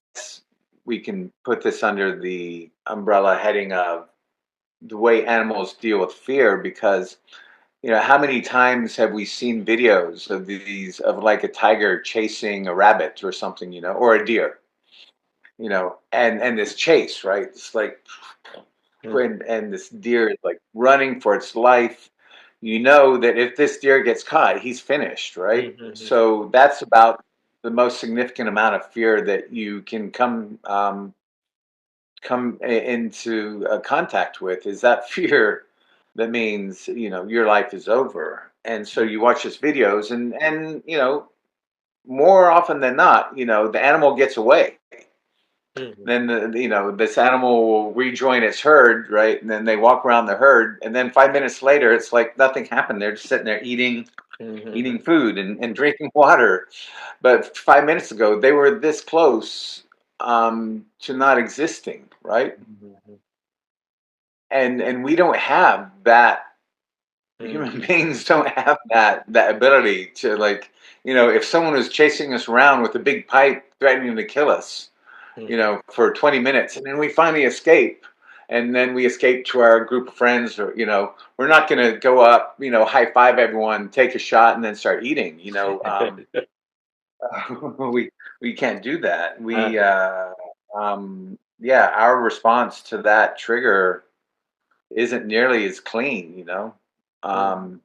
we can put this under the umbrella heading of the way animals deal with fear, because how many times have we seen videos of these of like a tiger chasing a rabbit or something, or a deer, and this chase, right? It's like Mm, and this deer is like running for its life. You know that if this deer gets caught, he's finished, right? mhm, So that's about the most significant amount of fear that you can into contact with, is that fear that means your life is over. And so mm, you watch these videos, and more often than not, the animal gets away. mhm, Then this animal will rejoin its herd, right? And then they walk around the herd, and then 5 minutes later, it's like nothing happened. They're just sitting there eating mhm, food and drinking water. But 5 minutes ago, they were this close to not existing, right? mhm, And we don't have that. Human mhm, beings don't have that ability to, like, if someone was chasing us around with a big pipe threatening to kill us, mhm, for 20 minutes, and then we finally escape, and then we escape to our group of friends, or we're not going to go up, high five everyone, take a shot, and then start eating. We can't do that. Yeah, our response to that trigger isn't nearly as clean. mhm, um,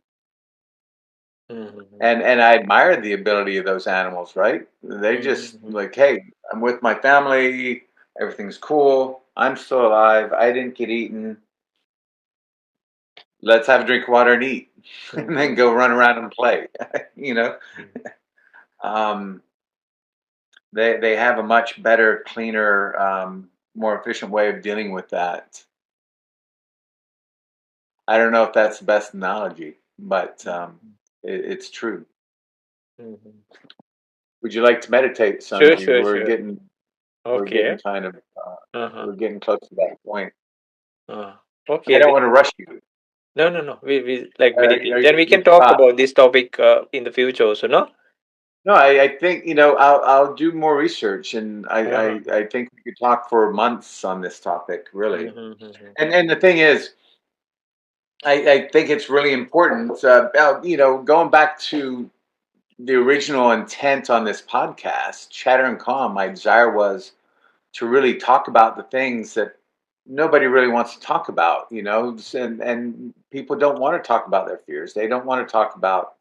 mhm, and I admire the ability of those animals, right? They just mhm, like, hey, I'm with my family, everything's cool, I'm still alive, I didn't get eaten. Let's have a drink of water and eat, and then mhm, go run around and play. you know, mhm, um, they have a much better, cleaner, more efficient way of dealing with that. I don't know if that's the best analogy, but it's true. mhm. Would you like to meditate, Sure, Sanji? sure, sure. We're getting Okay. kind of Uh-huh. we're getting close to that point. I Okay. don't want to rush you. No, no, no. We like meditate. Are Then we you can talk thought? about this topic in the future also, no? No, I think I'll do more research, and Uh-huh. I think we could talk for months on this topic, really. Mhm, mhm, And the thing is, I think it's really important. Going back to the original intent on this podcast, Chatter and Calm, my desire was to really talk about the things that nobody really wants to talk about. And people don't want to talk about their fears. They don't want to talk about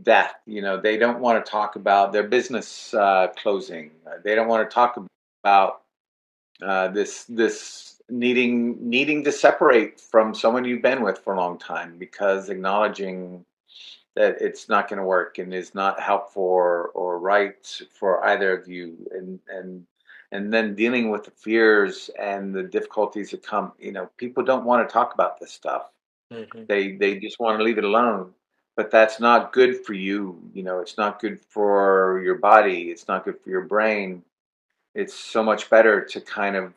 death. They don't want to talk about their business closing. They don't want to talk about this needing to separate from someone you've been with for a long time, because acknowledging that it's not going to work and is not helpful or right for either of you, and then dealing with the fears and the difficulties that come. People don't want to talk about this stuff. mhm, They just want to leave it alone. But that's not good for you. It's not good for your body. It's not good for your brain. It's so much better to kind of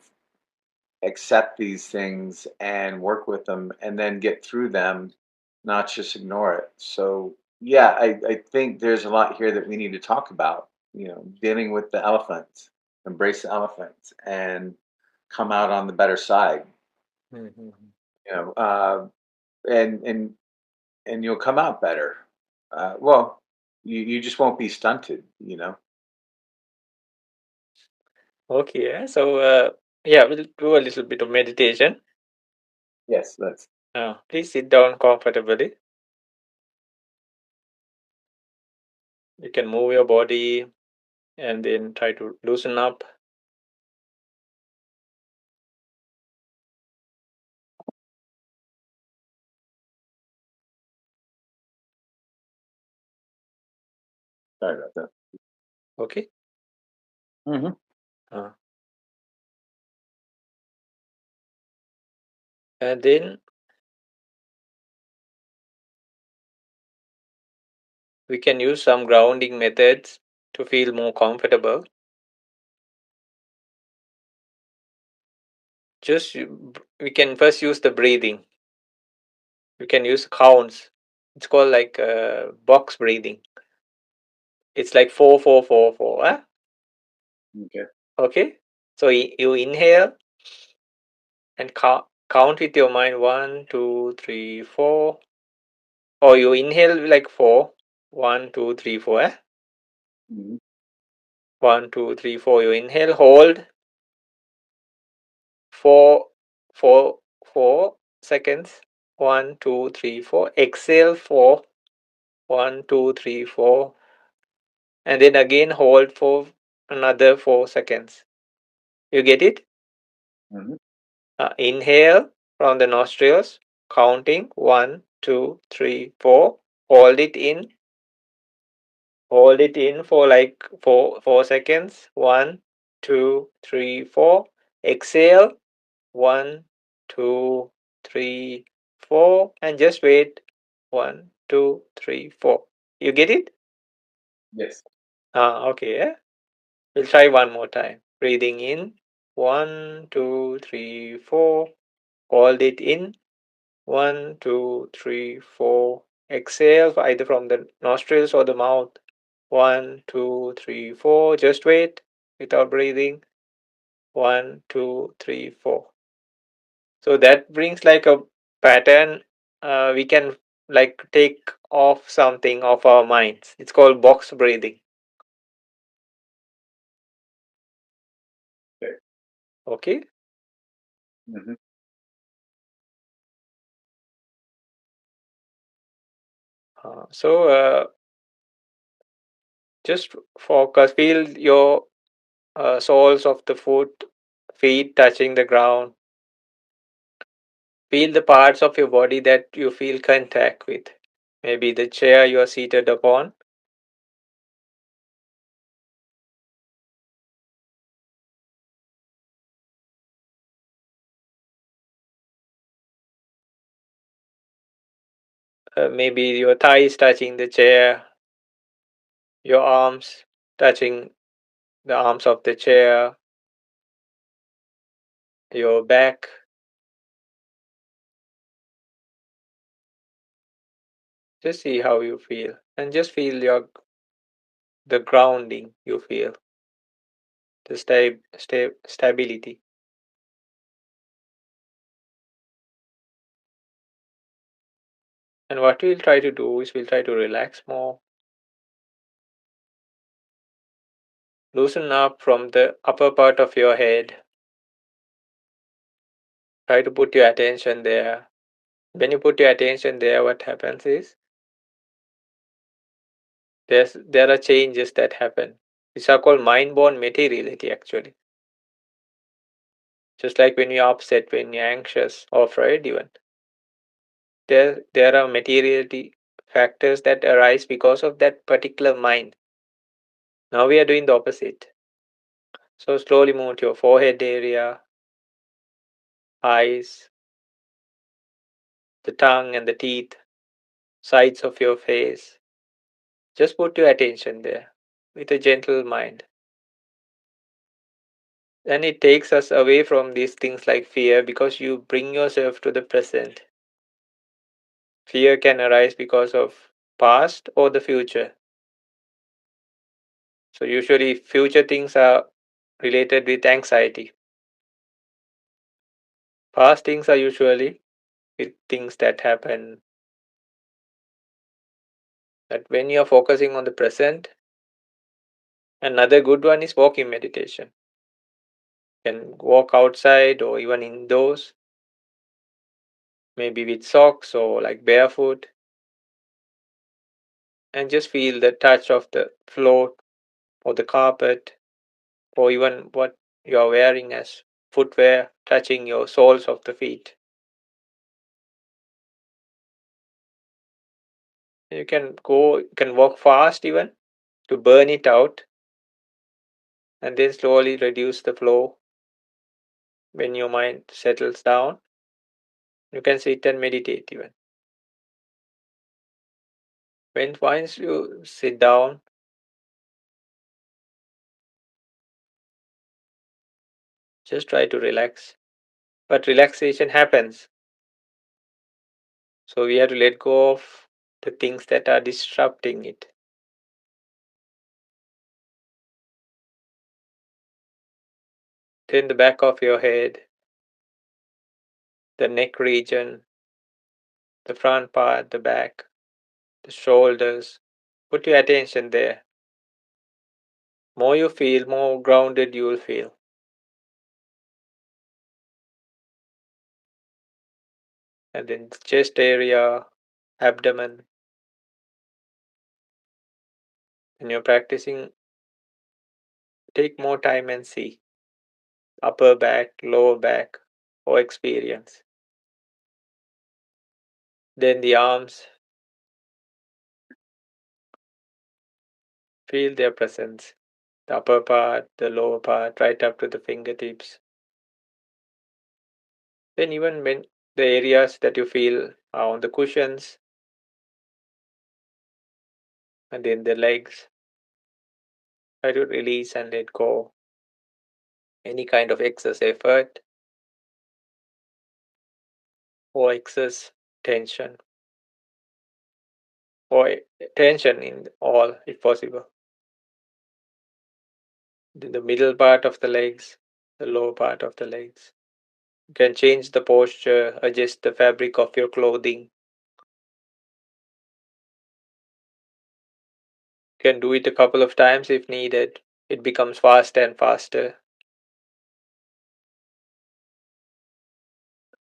accept these things and work with them and then get through them, not just ignore it. So, yeah, I think there's a lot here that we need to talk about, dealing with the elephant, embrace the elephant, and come out on the better side, mhm, mhm. you know, uh, and, and, and you'll come out better. Well, you just won't be stunted. Okay. So, yeah, we'll do a little bit of meditation. Yes, that's Please sit down comfortably. You can move your body and then try to loosen up. Sorry about that. Okay. Mm-hmm. Uh, and then we can use some grounding methods to feel more comfortable. Just we can first use the breathing. We can use counts. It's called like box breathing. It's like 4 4 4 4. Huh? Okay. Okay. So you inhale and count with your mind 1 2 3 4. Or you inhale like 4. 1 2 3 4. Eh? Mm-hmm. 1 2 3 4. You inhale, hold 4 4 4 seconds. 1 2 3 4. Exhale 4. 1 2 3 4. And then again hold for another 4 seconds. You get it? Mm-hmm. Inhale from the nostrils, counting 1 2 3 4. Hold it in. Hold it in for like 4 seconds. 1 2 3 4. Exhale 1 2 3 4, and just wait. 1 2 3 4. You get it? Yes. Okay. Yeah? We'll try one more time. Breathing in. 1 2 3 4. Hold it in. 1 2 3 4. Exhale either from the nostrils or the mouth. 1 2 3 4. Just wait without breathing. 1 2 3 4. So that brings like a pattern. We can like take off something off our minds. It's called box breathing. Okay. Okay. Mm-hmm. So just focus. Feel your soles of the feet touching the ground. Feel the parts of your body that you feel contact with. Maybe the chair you are seated upon. Maybe your thighs touching the chair. Your arms touching the arms of the chair. Your back. Just see how you feel, and just feel the grounding you feel, the stability. And what we'll try to do is we'll try to relax more, loosen up from the upper part of your head. Try to put your attention there. When you put your attention there, what happens is there are changes that happen. These are called mind-born materiality actually. Just like when you're upset, when you're anxious or afraid even. There are materiality factors that arise because of that particular mind. Now we are doing the opposite. So slowly move to your forehead area, eyes, the tongue and the teeth, sides of your face. Just put your attention there with a gentle mind. And it takes us away from these things like fear because you bring yourself to the present. Fear can arise because of past or the future. So usually future things are related with anxiety. Past things are usually with things that happen. That when you're focusing on the present, another good one is walking meditation. You can walk outside or even indoors, maybe with socks or like barefoot. and just feel the touch of the floor or the carpet or even what you are wearing as footwear touching your soles of the feet. You can walk fast even to burn it out and then slowly reduce the flow when your mind settles down. You can sit and meditate even. When once you sit down, just try to relax. But relaxation happens. So we have to let go of the things that are disrupting it. Then the back of your head, the neck region, the front part, the back, the shoulders. Put your attention there. More you feel, more grounded you will feel. And then the chest area, abdomen. When you're practicing, take more time and see. Upper back, lower back, or experience. Then the arms, feel their presence. The upper part, the lower part, right up to the fingertips. Then even when the areas that you feel are on the cushions, and then the legs, try to release and let go any kind of excess effort or excess tension or tension in all if possible. Then the middle part of the legs, the lower part of the legs. You can change the posture, adjust the fabric of your clothing. You can do it a couple of times if needed. It becomes faster and faster.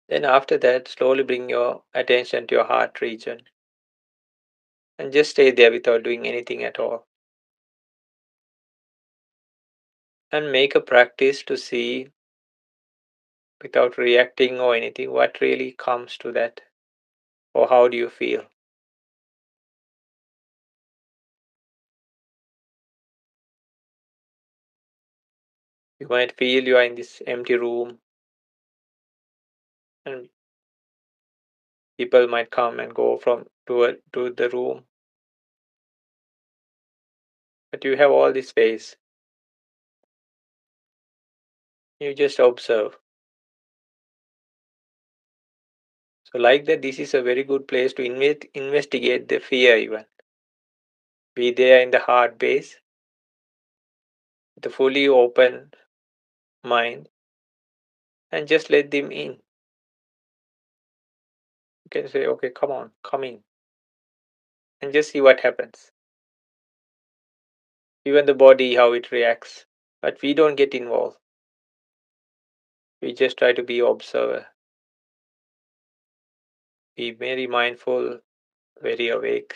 Then after that, slowly bring your attention to your heart region and just stay there without doing anything at all. And make a practice to see without reacting or anything what really comes to that or how do you feel. You might feel you are in this empty room and people might come and go from to the room, but you have all this space. You just observe. So like that, this is a very good place to investigate the fear even. Be there in the heart base, the fully open mind, and just let them in. You can say, okay, come on, come in, and just see what happens. Even the body, how it reacts. But we don't get involved. We just try to be observer, be very mindful, very awake.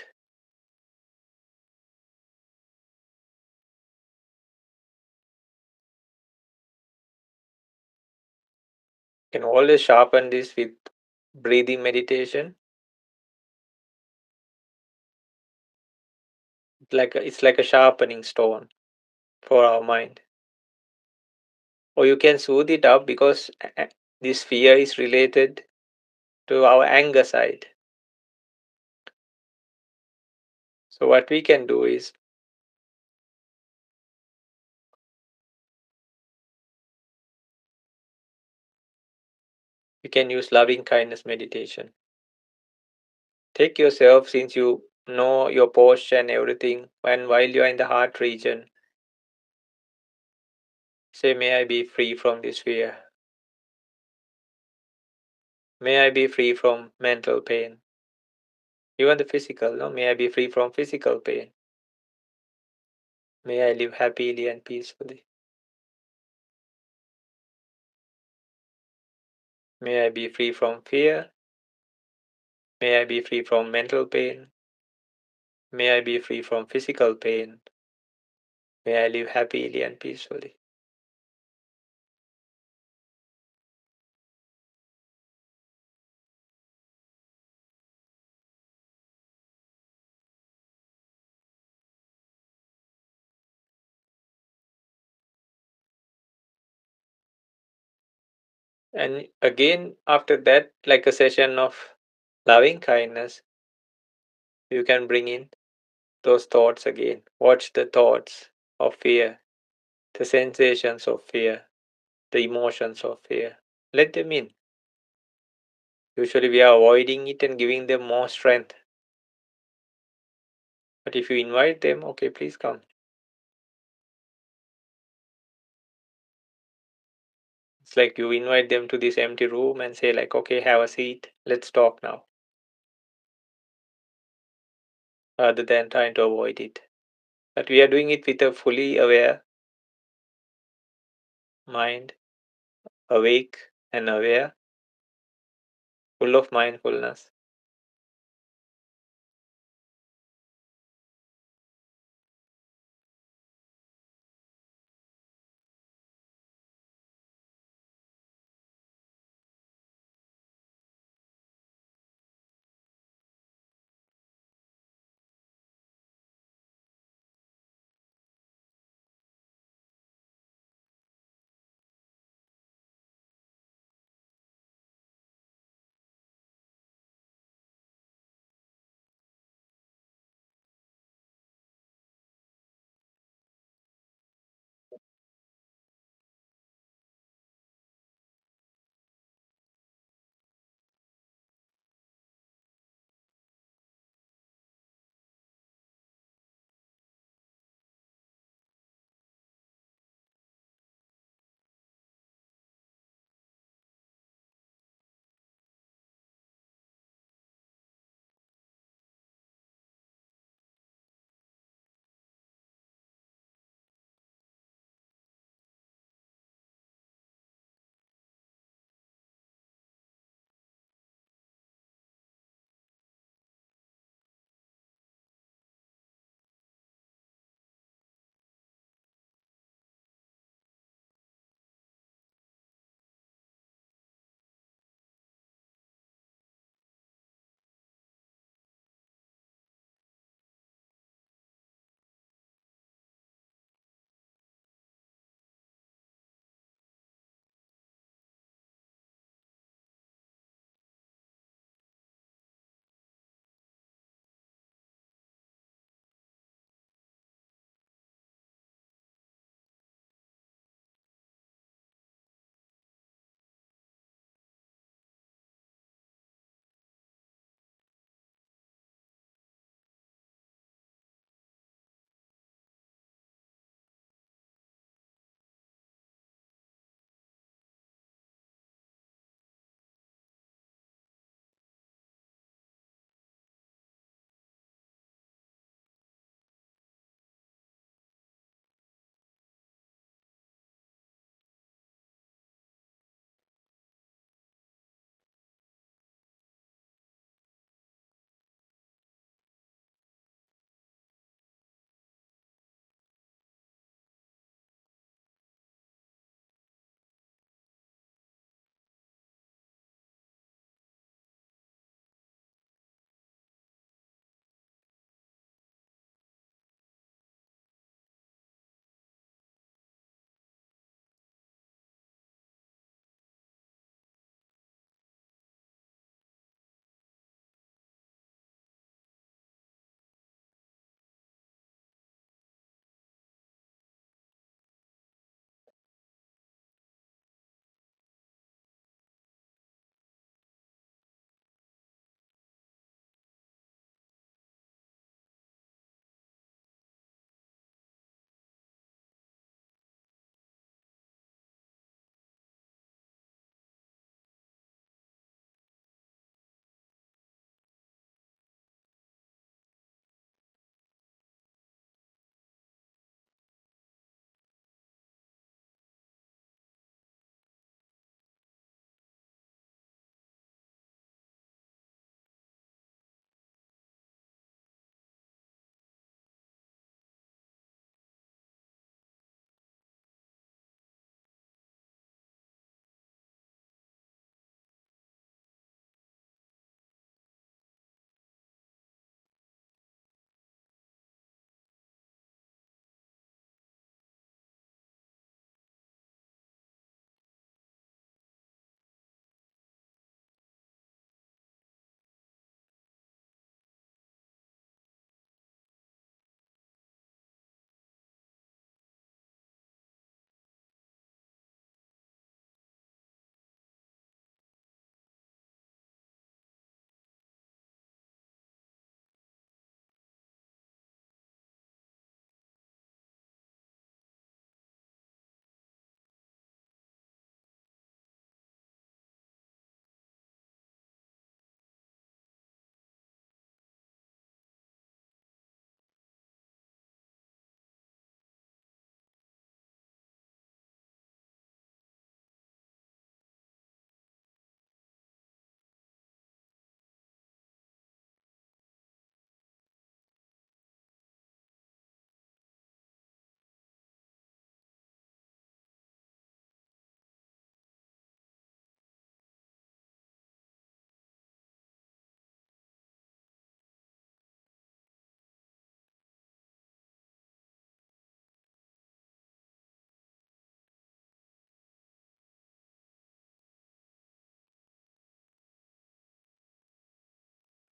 You can always sharpen this with breathing meditation. It's like a sharpening stone for our mind. Or you can soothe it up because this fear is related to our anger side. So what we can do is we can use loving kindness meditation. Take yourself, since you know your posture and everything, and while you are in the heart region, say, may I be free from this fear. May I be free from mental pain. Even the physical, no? May I be free from physical pain. May I live happily and peacefully. May I be free from fear. May I be free from mental pain. May I be free from physical pain. May I live happily and peacefully. And again, after that, like a session of loving kindness, you can bring in those thoughts again. Watch the thoughts of fear, the sensations of fear, the emotions of fear. Let them in. Usually, we are avoiding it and giving them more strength. But if you invite them, okay, please come. It's like you invite them to this empty room and say, like, okay, have a seat, let's talk now, rather than trying to avoid it. But we are doing it with a fully aware mind, awake and aware, full of mindfulness.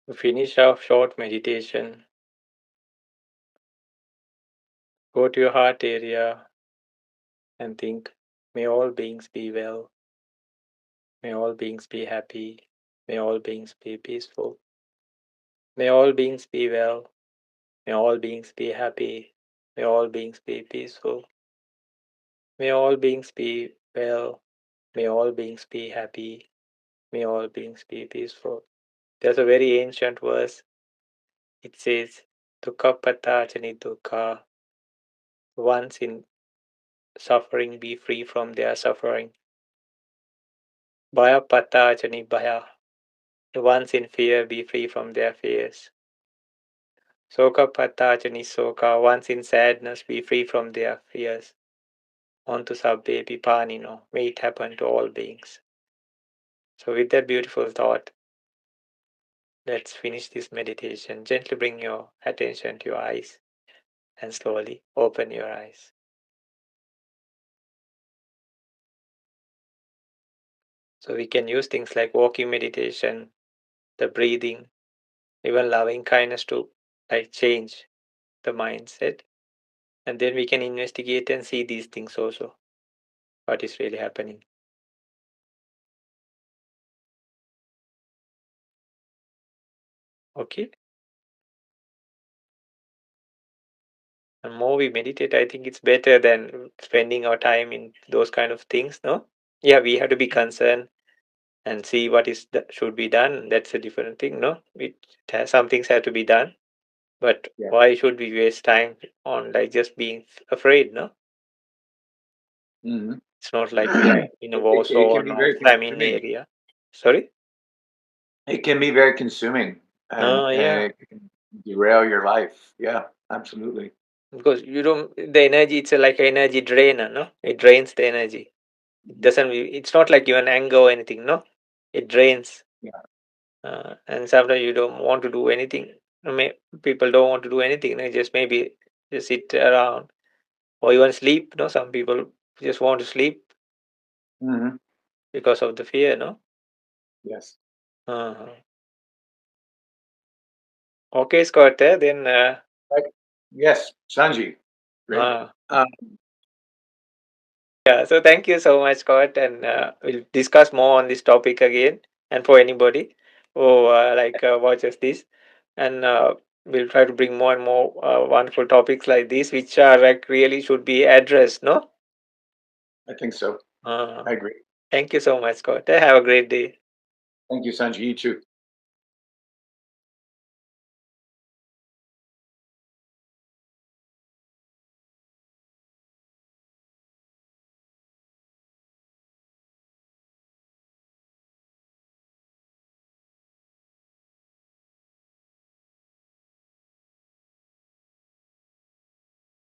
To finish our short meditation, go to your heart area and think, may all beings be well, may all beings be happy, may all beings be peaceful, may all beings be well, may all beings be happy, may all beings be peaceful, may all beings be well, may all beings be happy, may all beings be peaceful. There's a very ancient verse. It says, Dukkha patachani dukkha, once in suffering be free from their suffering. Bhaya patachani bhaya, once in fear be free from their fears. Soka patachani soka, once in sadness be free from their fears. On to sabbe pipanino, may it happen to all beings. So with that beautiful thought, let's finish this meditation. Gently bring your attention to your eyes and slowly open your eyes. So we can use things like walking meditation, the breathing, even loving kindness to like change the mindset. And then we can investigate and see these things also. What is really happening. Okay. And more we meditate, I think it's better than spending our time in those kind of things, no? Yeah, we have to be concerned and see what is should be done. That's a different thing, no? Some things have to be done, but Yeah. why should we waste time on like just being afraid, no? Mm-hmm. It's not like we are in a war It can zone be or very famine consuming. area. Sorry? It can be very consuming, Oh, and yeah. it can derail your life. Yeah, absolutely. Because you don't, the energy, it's like an energy drainer, no? It drains the energy. It doesn't, it's not like even anger or anything, no? It drains. Yeah. And sometimes you don't want to do anything. People don't want to do anything. They just maybe just sit around or even sleep, no? Some people just want to sleep Mm-hmm. because of the fear, no? Yes. Uh, okay, Scott, then Right. Yes, Sanji. Great. uh, yeah, so thank you so much, Scott, and we'll discuss more on this topic again. And for anybody who watches this, and we'll try to bring more and more wonderful topics like this, which are like really should be addressed. No, I think so. uh, I agree. thank you so much, Scott. Have a great day. Thank you, Sanji. You too.